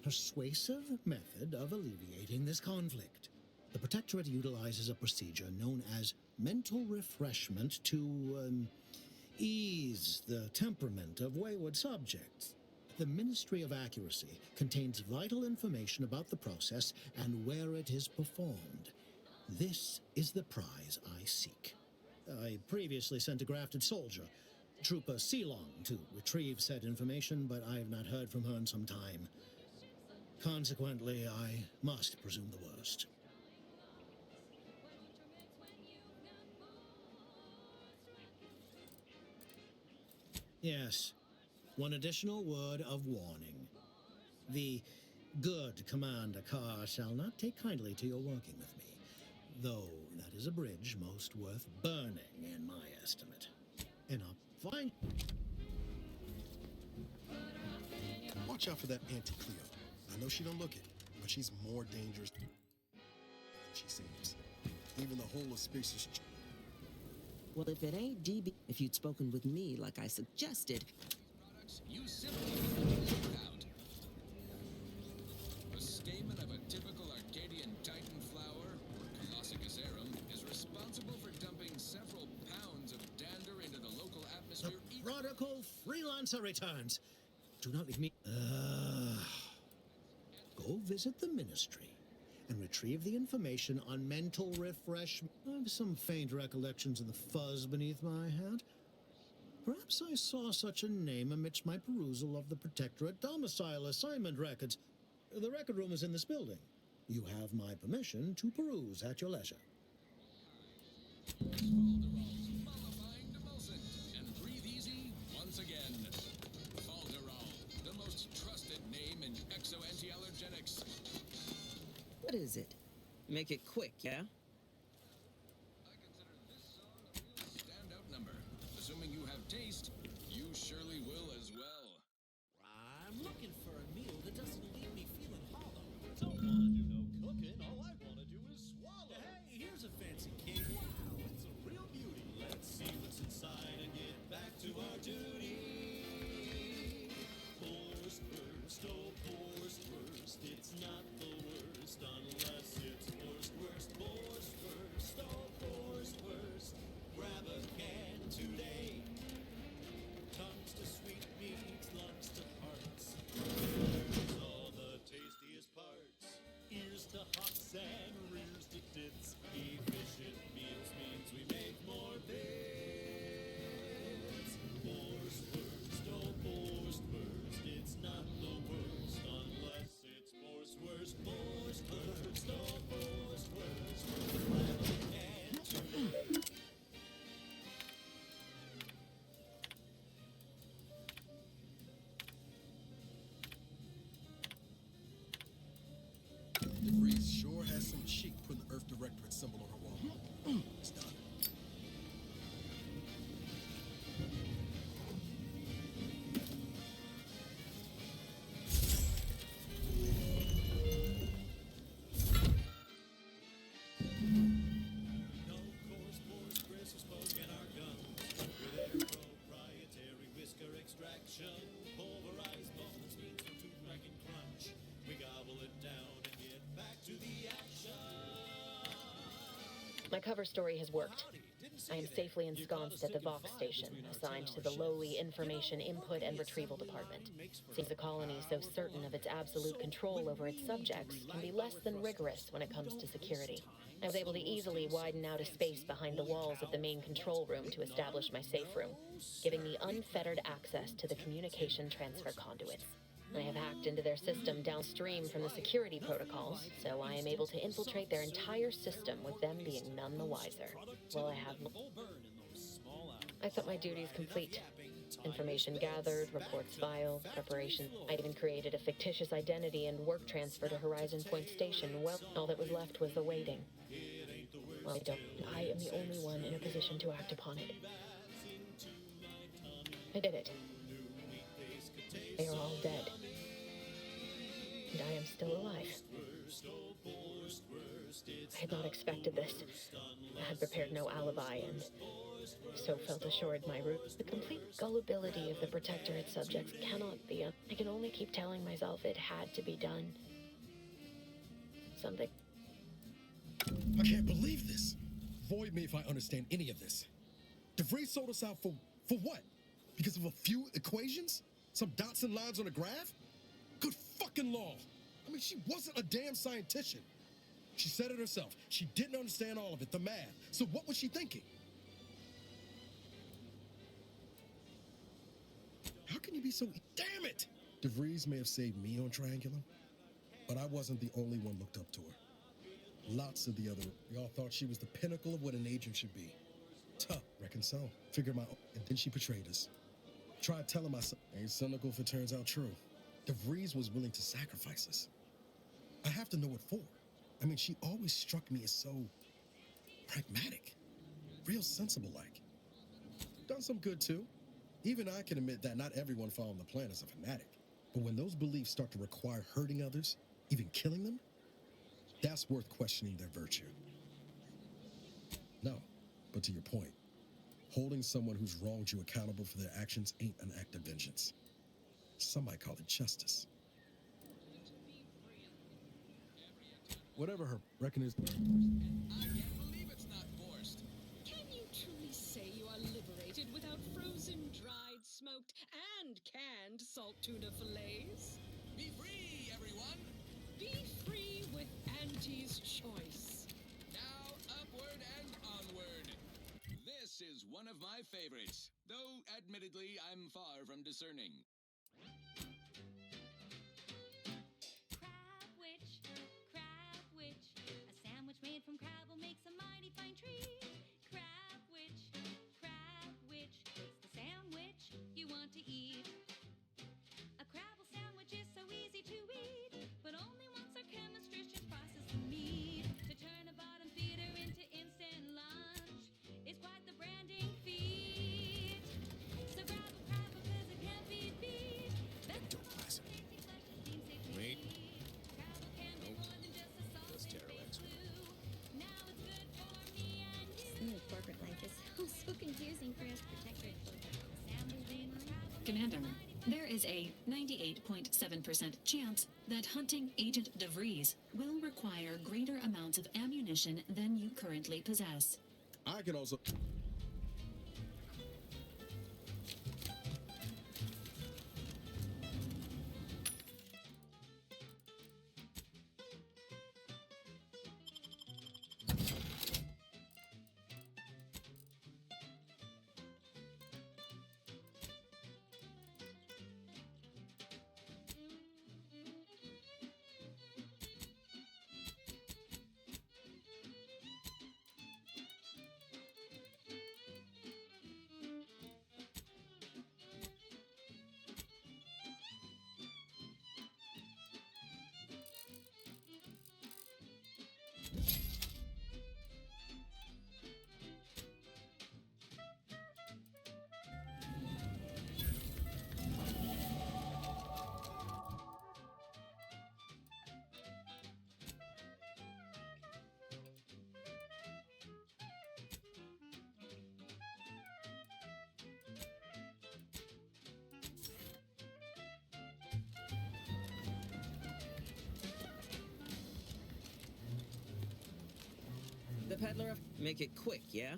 persuasive method of alleviating this conflict. The Protectorate utilizes a procedure known as mental refreshment to ease the temperament of wayward subjects. The Ministry of Accuracy contains vital information about the process and where it is performed. This is the prize I seek. I previously sent a grafted soldier, Trooper Ceylon, to retrieve said information, but I have not heard from her in some time. Consequently, I must presume the worst. Yes, one additional word of warning. The good Commander Carr shall not take kindly to your working with me, though that is a bridge most worth burning in my estimate. And I'll find... Watch out for that Auntie Cleo. I know she don't look it, but she's more dangerous than she seems. Even the whole of Spacer's... Well, if it ain't DB, if you'd spoken with me like I suggested... You simply leave out. The stamen of a typical Arcadian Titan flower, Colossicus arum, is responsible for dumping several pounds of dander into the local atmosphere. The prodigal freelancer returns. Do not leave me... Go visit the Ministry and retrieve the information on mental refreshment. I have some faint recollections of the fuzz beneath my hat. Perhaps I saw such a name amidst my perusal of the Protectorate domicile assignment records. The record room is in this building. You have my permission to peruse at your leisure. Mollifying demulcent, and breathe easy once again. Falderall, the most trusted name in exo-anti-allergenics. What is it? Make it quick, yeah? I consider this song a real standout number. Assuming you have taste, you surely will as well. I'm looking for a meal that doesn't leave me feeling hollow. Don't want to do no cooking. All I want to cover story has worked. I am safely ensconced at the Vox station, assigned to the lowly Information Input and Retrieval Department. Seems a colony so certain of its absolute control over its subjects can be less than rigorous when it comes to security. I was able to easily widen out a space behind the walls of the main control room to establish my safe room, giving me unfettered access to the communication transfer conduits. I have hacked into their system downstream from the security protocols, so I am able to infiltrate their entire system with them being none the wiser. Well, I thought my duties complete. Information gathered, reports filed, preparation. I even created a fictitious identity and work transfer to Horizon Point Station. Well, all that was left was the waiting. Well, I am the only one in a position to act upon it. I did it. They are all dead. And I am still alive. I had not expected this. I had prepared no alibi and so felt assured my route. The complete gullibility of the Protectorate subjects cannot be. I can only keep telling myself it had to be done. Something. I can't believe this. Void me if I understand any of this. DeVries sold us out for what? Because of a few equations? Some dots and lines on a graph? Good fucking law. I mean, she wasn't a damn scientist. She said it herself. She didn't understand all of it, the math. So what was she thinking? How can you be so... Damn it! DeVries may have saved me on Triangulum, but I wasn't the only one looked up to her. Lots of the other... We all thought she was the pinnacle of what an agent should be. Tough, reckon so. Figure my own... And then she betrayed us. Tried telling myself... Ain't cynical if it turns out true. DeVries was willing to sacrifice us. I have to know what for. I mean, she always struck me as so... pragmatic. Real sensible-like. Done some good, too. Even I can admit that not everyone following the plan is a fanatic. But when those beliefs start to require hurting others, even killing them, that's worth questioning their virtue. No, but to your point, holding someone who's wronged you accountable for their actions ain't an act of vengeance. Some might call it justice. Whatever her reckon is... I can't believe it's not forced. Can you truly say you are liberated without frozen, dried, smoked, and canned salt tuna fillets? Be free, everyone! Be free with Auntie's choice. Now, upward and onward. This is one of my favorites, though admittedly I'm far from discerning. Crabwitch, a sandwich made from crab will make some mighty fine treat. Crabwitch, it's the sandwich you want to eat. A Crabble sandwich is so easy to eat, but only once our chemistricians process the meat to turn a bottom feeder into instant lunch. It's quite the branding feat. So grab a crab because it can't be beat. Don't pass it. Wait. That's Terralex. Corporate life is so confusing for us protectorate folks. Commander, there is a 98.7% chance that hunting Agent DeVries will require greater amounts of ammunition than you currently possess. I can also... the peddler of... Make it quick, yeah?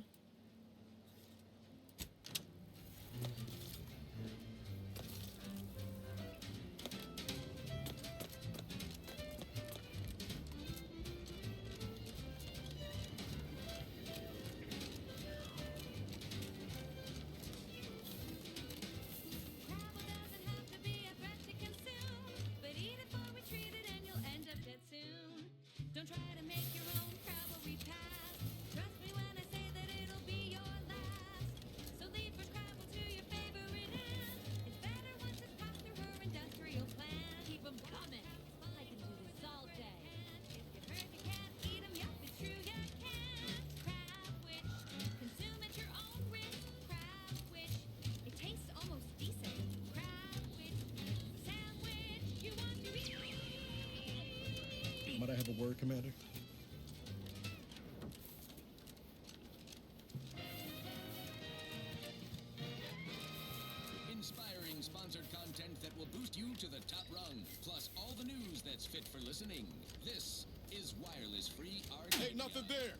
But eat it for we treat it and you'll end up dead soon. Don't try to make your own Crabble repass. Trust me when I say that it'll be your last. So leave for Crabble to your favorite hand. It's better once it's passed through her industrial plan. Keep 'em coming. I can do this all day. If you've heard you can't eat 'em, yup, it's true you can. Crab Witch, consume at your own risk. Crab Witch, it tastes almost decent. Crab Witch, sandwich you want to eat. Might I have a word, Commander? Inspiring sponsored content that will boost you to the top rung, plus all the news that's fit for listening. This is Wireless Free Arcadia. Ain't nothing there.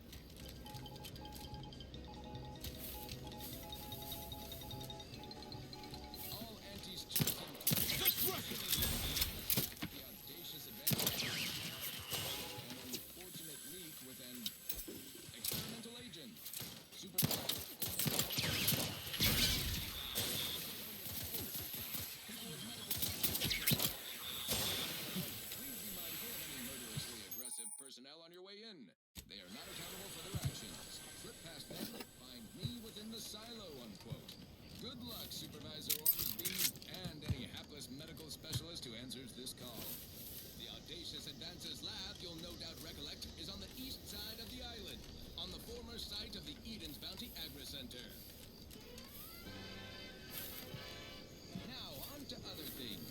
All Auntie's children. The audacious adventure. An unfortunate leak with an experimental agent. Personnel on your way in. They are not accountable for their actions. Slip past them, find me within the silo, unquote. Good luck, Supervisor Ormsby, and any hapless medical specialist who answers this call. The Audacious Advances Lab, you'll no doubt recollect, is on the east side of the island, on the former site of the Eden's Bounty Agri-Center. Now, on to other things.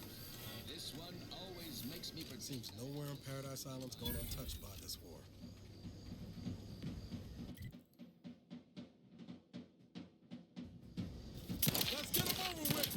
This one always makes me... Seems nowhere on Paradise Island's gone untouched by this war. Let's get them over with.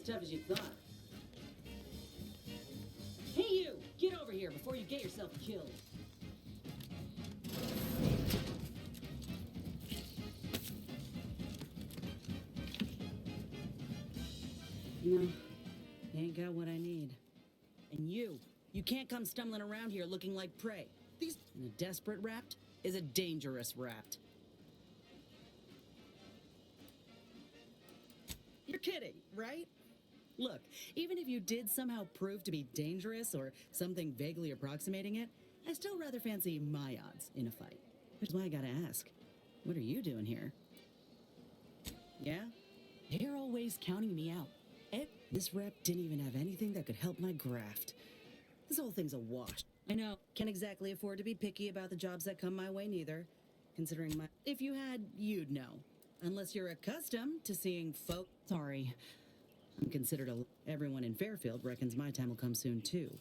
Tough as you thought. Hey you! Get over here before you get yourself killed. No, you ain't got what I need. And you can't come stumbling around here looking like prey. And a desperate rapt is a dangerous rapt. You're kidding, right? Look, even if you did somehow prove to be dangerous or something vaguely approximating it, I still rather fancy my odds in a fight. Which is why I gotta ask, what are you doing here? Yeah? They're always counting me out. This rep didn't even have anything that could help my graft. This whole thing's a wash. I know, can't exactly afford to be picky about the jobs that come my way neither. Considering my... If you had, you'd know. Unless you're accustomed to seeing folk... Sorry. I'm considered a... Everyone in Fairfield reckons my time will come soon, too.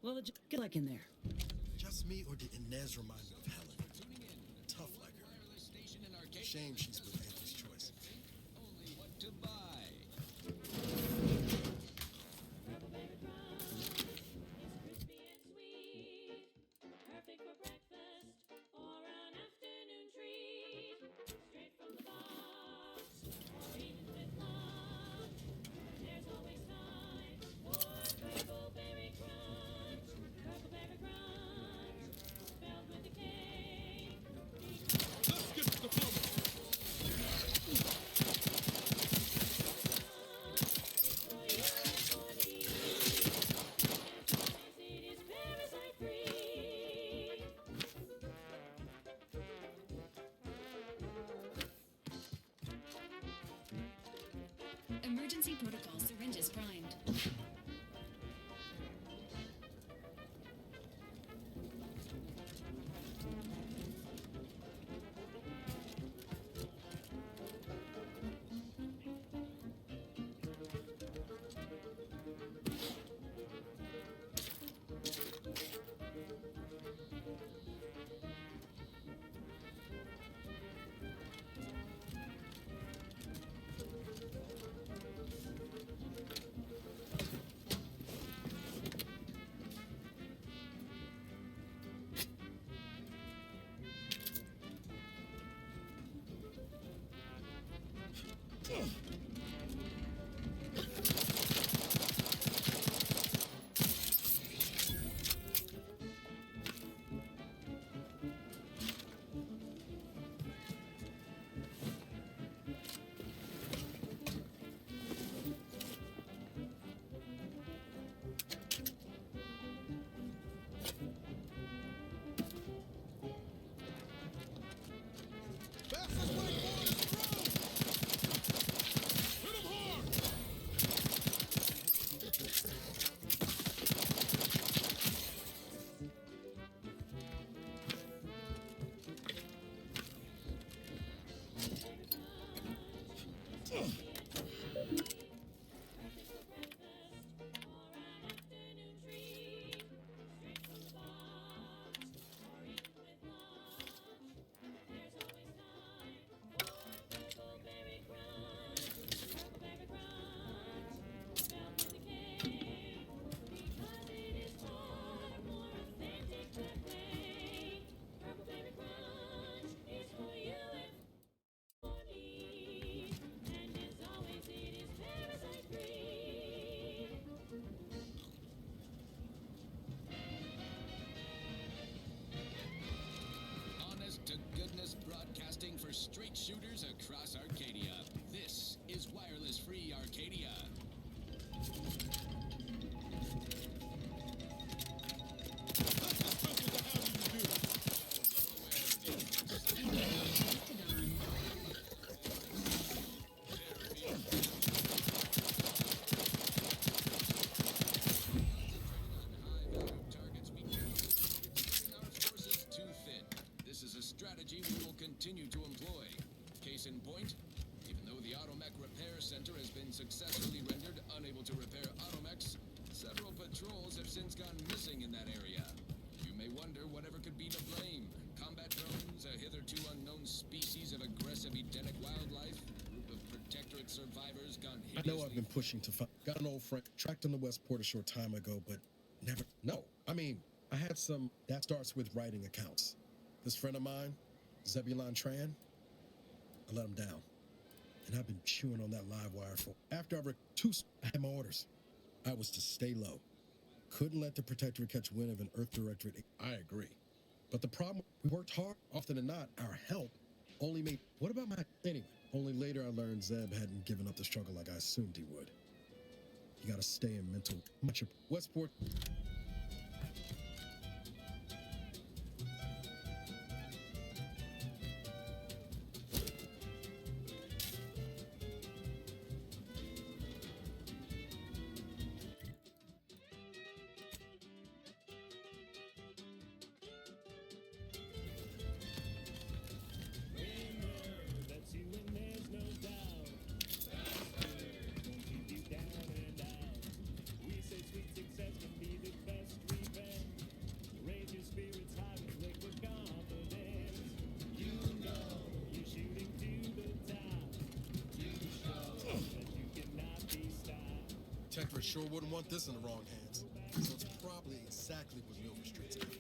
Well, good luck in there. Just me, or did Inez remind me of Helen? Tough like her. Shame she's with Anthony's choice. Only what to buy. Perfect for breakfast or an afternoon treat. Straight from the box or even with lunch. There's always time for Purple Berry Crunch. Purple Berry Crunch, spelled with a K. Let's get to the phone. Emergency protocol syringes primed. Broadcasting for straight shooters across Arcadia. This is Wireless Free Arcadia. Strategy we will continue to employ. Case in point, even though the Automech Repair Center has been successfully rendered unable to repair Automechs, several patrols have since gone missing in that area. You may wonder whatever could be to blame. Combat drones, a hitherto unknown species of aggressive Edenic wildlife, a group of Protectorate survivors gone I know I've been pushing to find. Got an old friend tracked him to Westport a short time ago, but never. No, I mean, I had some. That starts with writing accounts. This friend of mine, Zebulon Tran, I let him down. And I've been chewing on that live wire for... After I had my orders. I was to stay low. Couldn't let the Protectorate catch wind of an Earth Directorate. I agree. But the problem, we worked hard. Often than not, our help only made... What about my... Anyway, only later I learned Zeb hadn't given up the struggle like I assumed he would. You gotta stay in mental... Westport... sure wouldn't want this in the wrong hands. So it's probably exactly what Milver Street's after.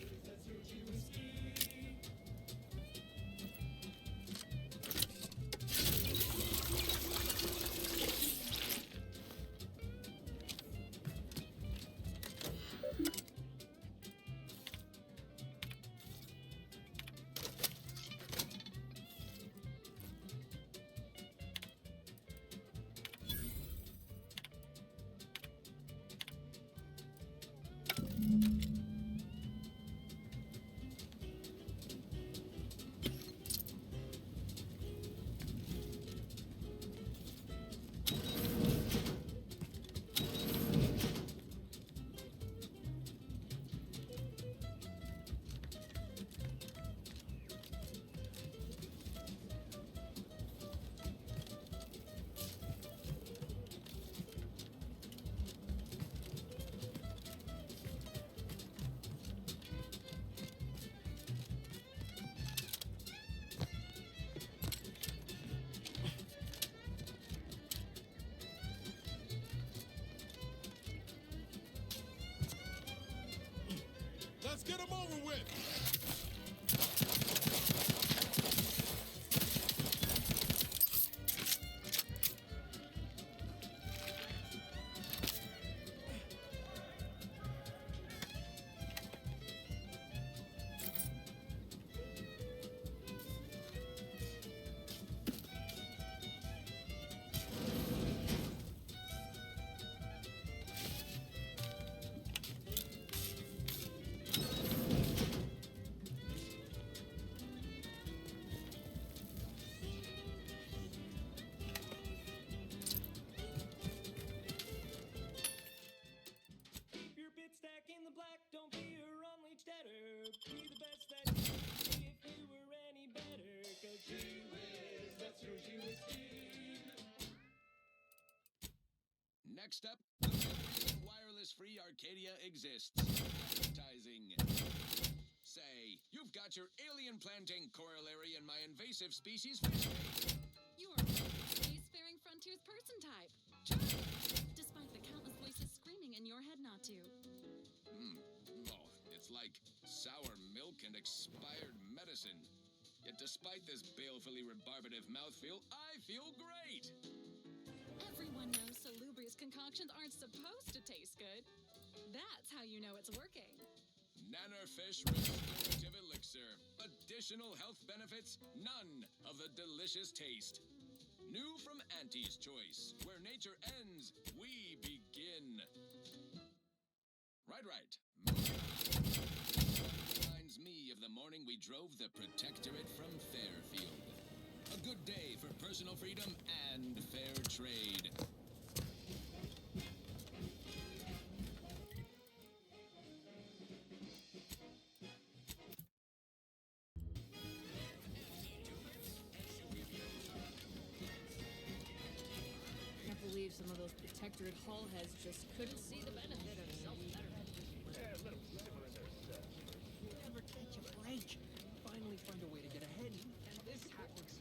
Let's get them over with. Keep your bit stack in the black, don't be a unleashed debtor. Be the best that you can be if you were any better. Cause gee whiz, that's your gee whiz scheme. Next up, the reason wireless-free Arcadia exists. Advertising. Say, you've got your alien-planting corollary in my invasive species fish tank. You are a spacefaring frontier's person type. Despite the countless voices screaming in your head not to. Oh, it's like sour milk and expired medicine. Yet despite this balefully rebarbative mouthfeel, I feel great! Everyone knows salubrious concoctions aren't supposed to taste good. That's how you know it's working. Nannerfish Restorative Elixir. Additional health benefits, none of the delicious taste. New from Auntie's Choice. Where nature ends, we begin. Right. Reminds me of the morning we drove the Protectorate from Fairfield. A good day for personal freedom and fair trade. Can't believe some of those Protectorate Hall heads just couldn't see the benefit of self-betterment. Never catch a break. Finally find a way to get ahead, and this happens.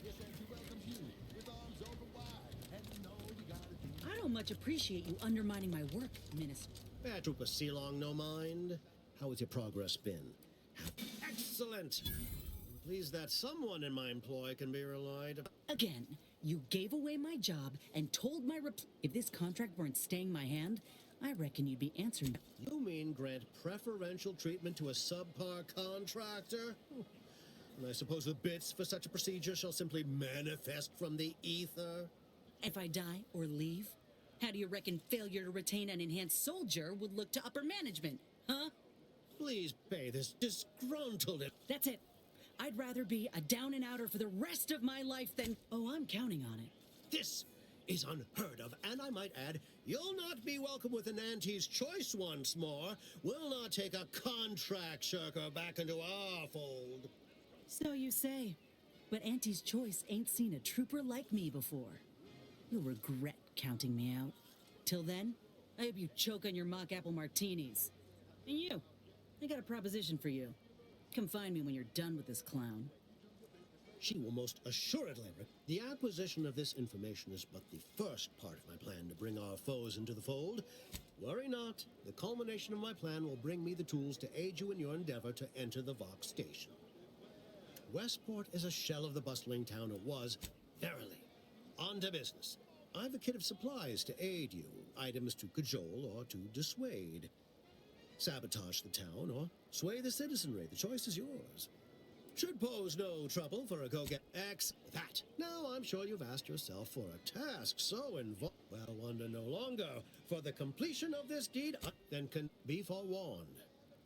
Yes, Auntie welcomes you with arms open wide. And you know you gotta do. I don't much appreciate you undermining my work, Minister. Trooper Sealong, no mind. How has your progress been? Excellent! Pleased that someone in my employ can be relied upon. Again, you gave away my job and told my if this contract weren't staying my hand, I reckon you'd be answering. You mean grant preferential treatment to a subpar contractor? And I suppose the bits for such a procedure shall simply manifest from the ether? If I die or leave, how do you reckon failure to retain an enhanced soldier would look to upper management, huh? Please pay this disgruntled... That's it. I'd rather be a down-and-outer for the rest of my life than... Oh, I'm counting on it. This is unheard of, and I might add, you'll not be welcome with an Auntie's Choice once more. We'll not take a contract shirker back into our fold. So you say. But Auntie's Choice ain't seen a trooper like me before. You'll regret counting me out. Till then, I hope you choke on your mock apple martinis. And you, I got a proposition for you. Come find me when you're done with this clown. She will most assuredly. The acquisition of this information is but the first part of my plan to bring our foes into the fold. Worry not. The culmination of my plan will bring me the tools to aid you in your endeavor to enter the Vox station. Westport is a shell of the bustling town it was. Verily. On to business. I've a kit of supplies to aid you, items to cajole or to dissuade. Sabotage the town or sway the citizenry. The choice is yours. Should pose no trouble for a go-get X that. Now I'm sure you've asked yourself for a task so involved. Well, wonder no longer. For the completion of this deed, then can be forewarned.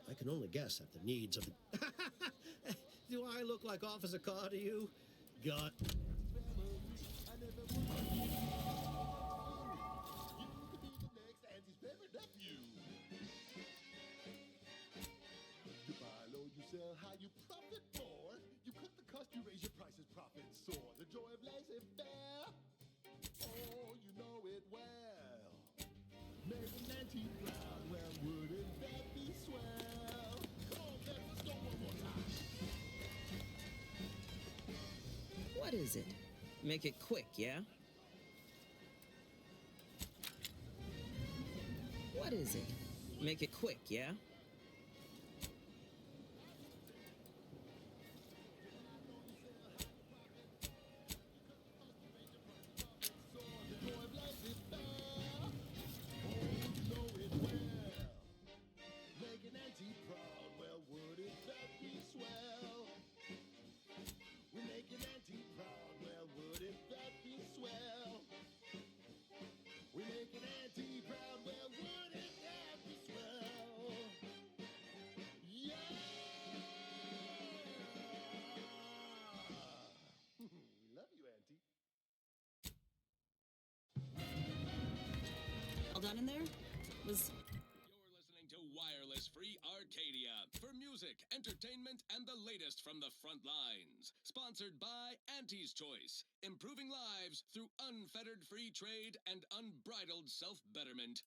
I can only guess at the needs of the... Do I look like Officer Carr to you? God... Sell how you profit more. You cut the cost, you raise your prices, profits soar. The joy of laissez-faire. Oh, you know it well. Make an anti-proud. Well, wouldn't that be swell? Come on, let's go one more time. What is it? Make it quick, yeah? What is it? Make it quick, yeah? Done in there? Was... You're listening to Wireless Free Arcadia for music, entertainment, and the latest from the front lines. Sponsored by Auntie's Choice, improving lives through unfettered free trade and unbridled self-betterment.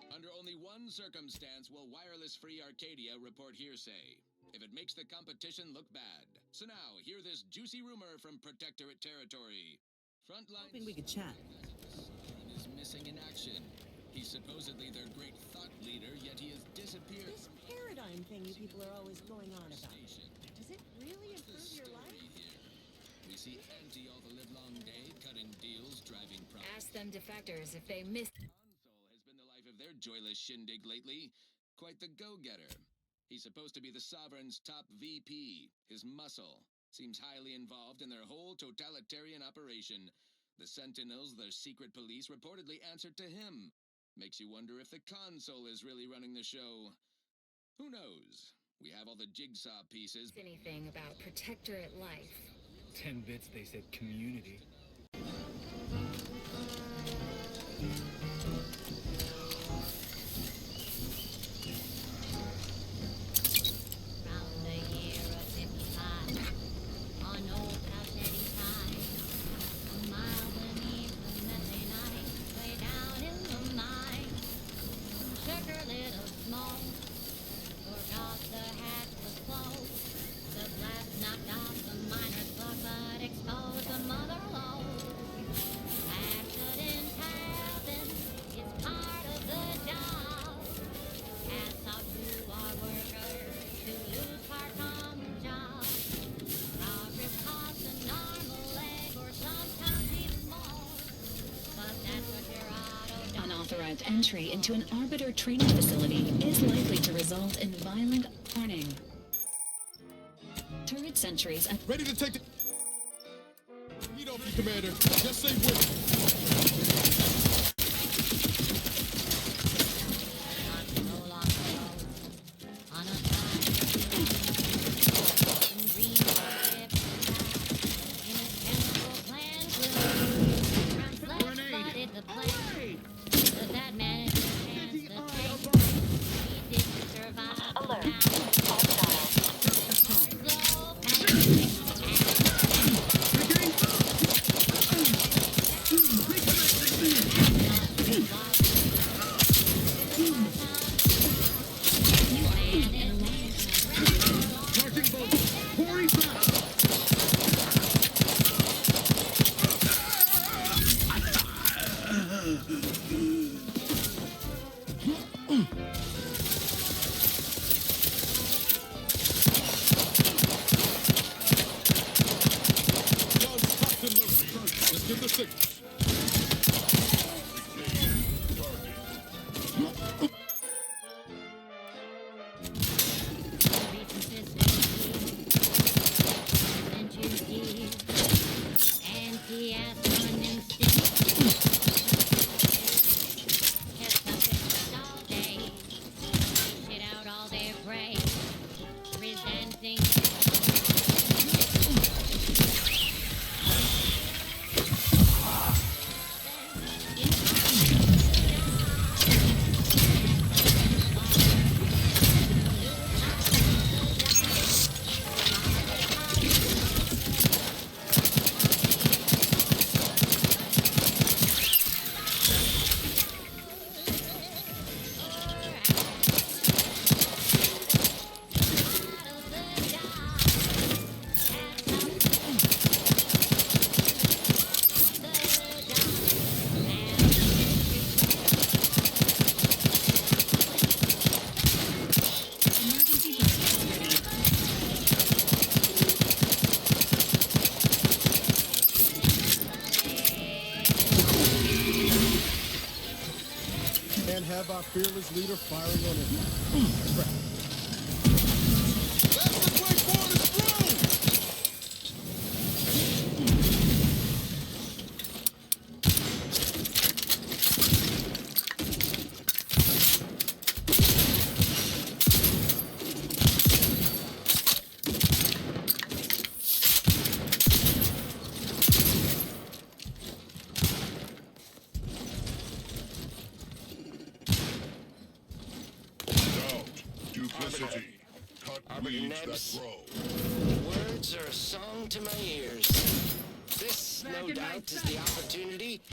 Under only one circumstance will Wireless Free Arcadia report hearsay: if it makes the competition look bad. So now, hear this juicy rumor from Protectorate territory. Frontline... Hoping we could chat. ...is missing in action. He's supposedly their great thought leader, yet he has disappeared. This paradigm thing you people are always going on about. Does it really improve your life? Here. We see Auntie all the livelong day, cutting deals, driving profits. Ask them defectors if they miss... Console has been the life of their joyless shindig lately. Quite the go-getter. He's supposed to be the Sovereign's top VP. His muscle seems highly involved in their whole totalitarian operation. The Sentinels, their secret police, reportedly answered to him. Makes you wonder if the console is really running the show. Who knows? We have all the jigsaw pieces. Anything about Protectorate life. 10 bits, they said community. Unauthorized entry into an Arbiter training facility is likely to result in violent warning. Turret sentries ready to take the heat off you, Commander. Just say which. Let's give the signal. Can't have our fearless leader firing on him. Crap. That's the way forward is through! Duplicity. Cut weeds that grow. Words are a song to my ears. This, no doubt, is the opportunity I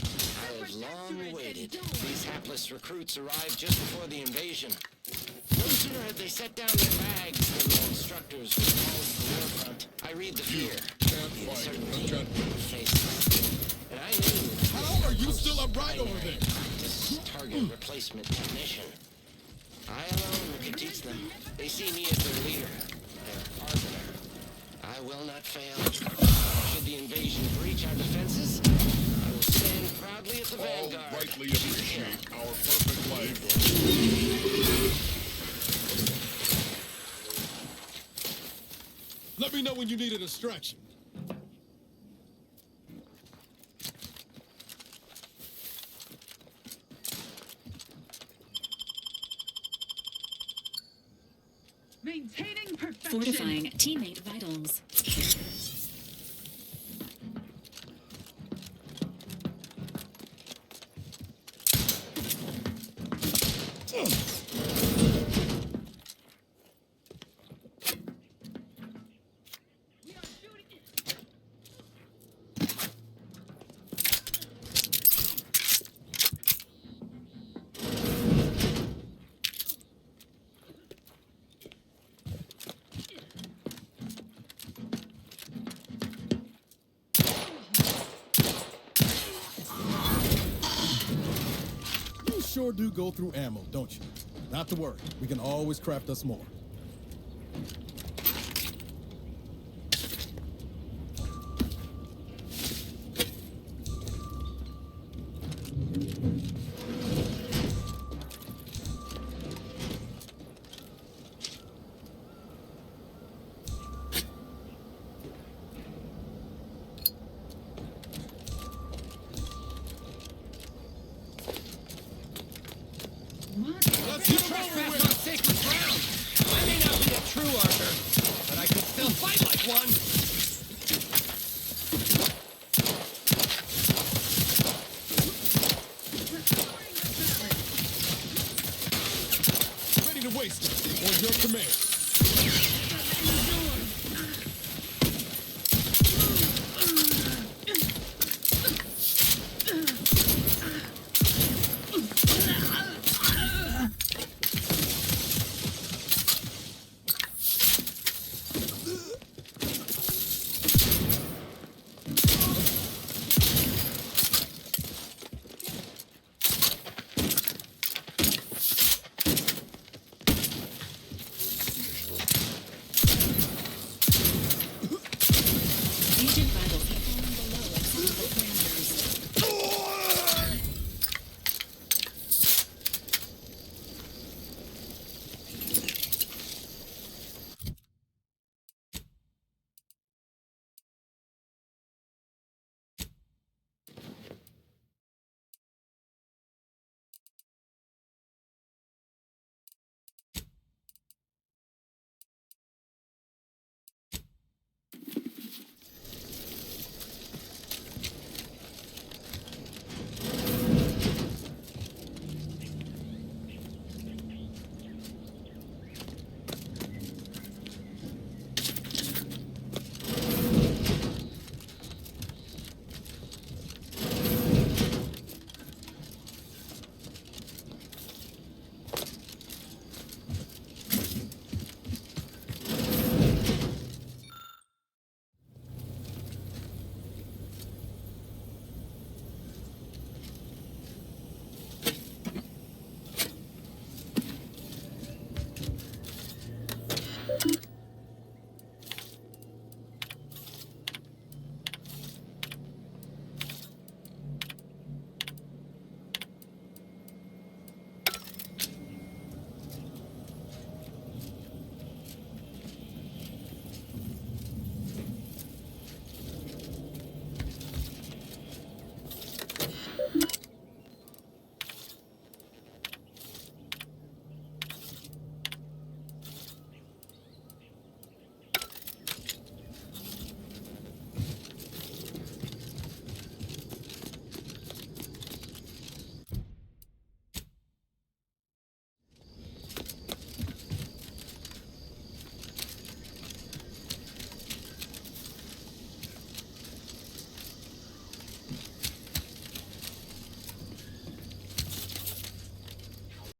have long awaited. These hapless recruits arrived just before the invasion. No sooner had they set down their bags than their instructors were called to the war front. I read the fear, the uncertainty in their faces. And I knew... How are you still upright over there? This target replacement technician. I alone could teach them. They see me as their leader, their arbiter. I will not fail. Should the invasion breach our defenses, I will stand proudly at the vanguard. All rightly appreciate our perfect life. Let me know when you need a distraction. Maintaining perfection. Fortifying teammate vitals. You sure do go through ammo, don't you? Not to worry, we can always craft us more. You trespass on sacred ground! I may not be a true archer, but I could still fight like one! Ready to waste it, on your command.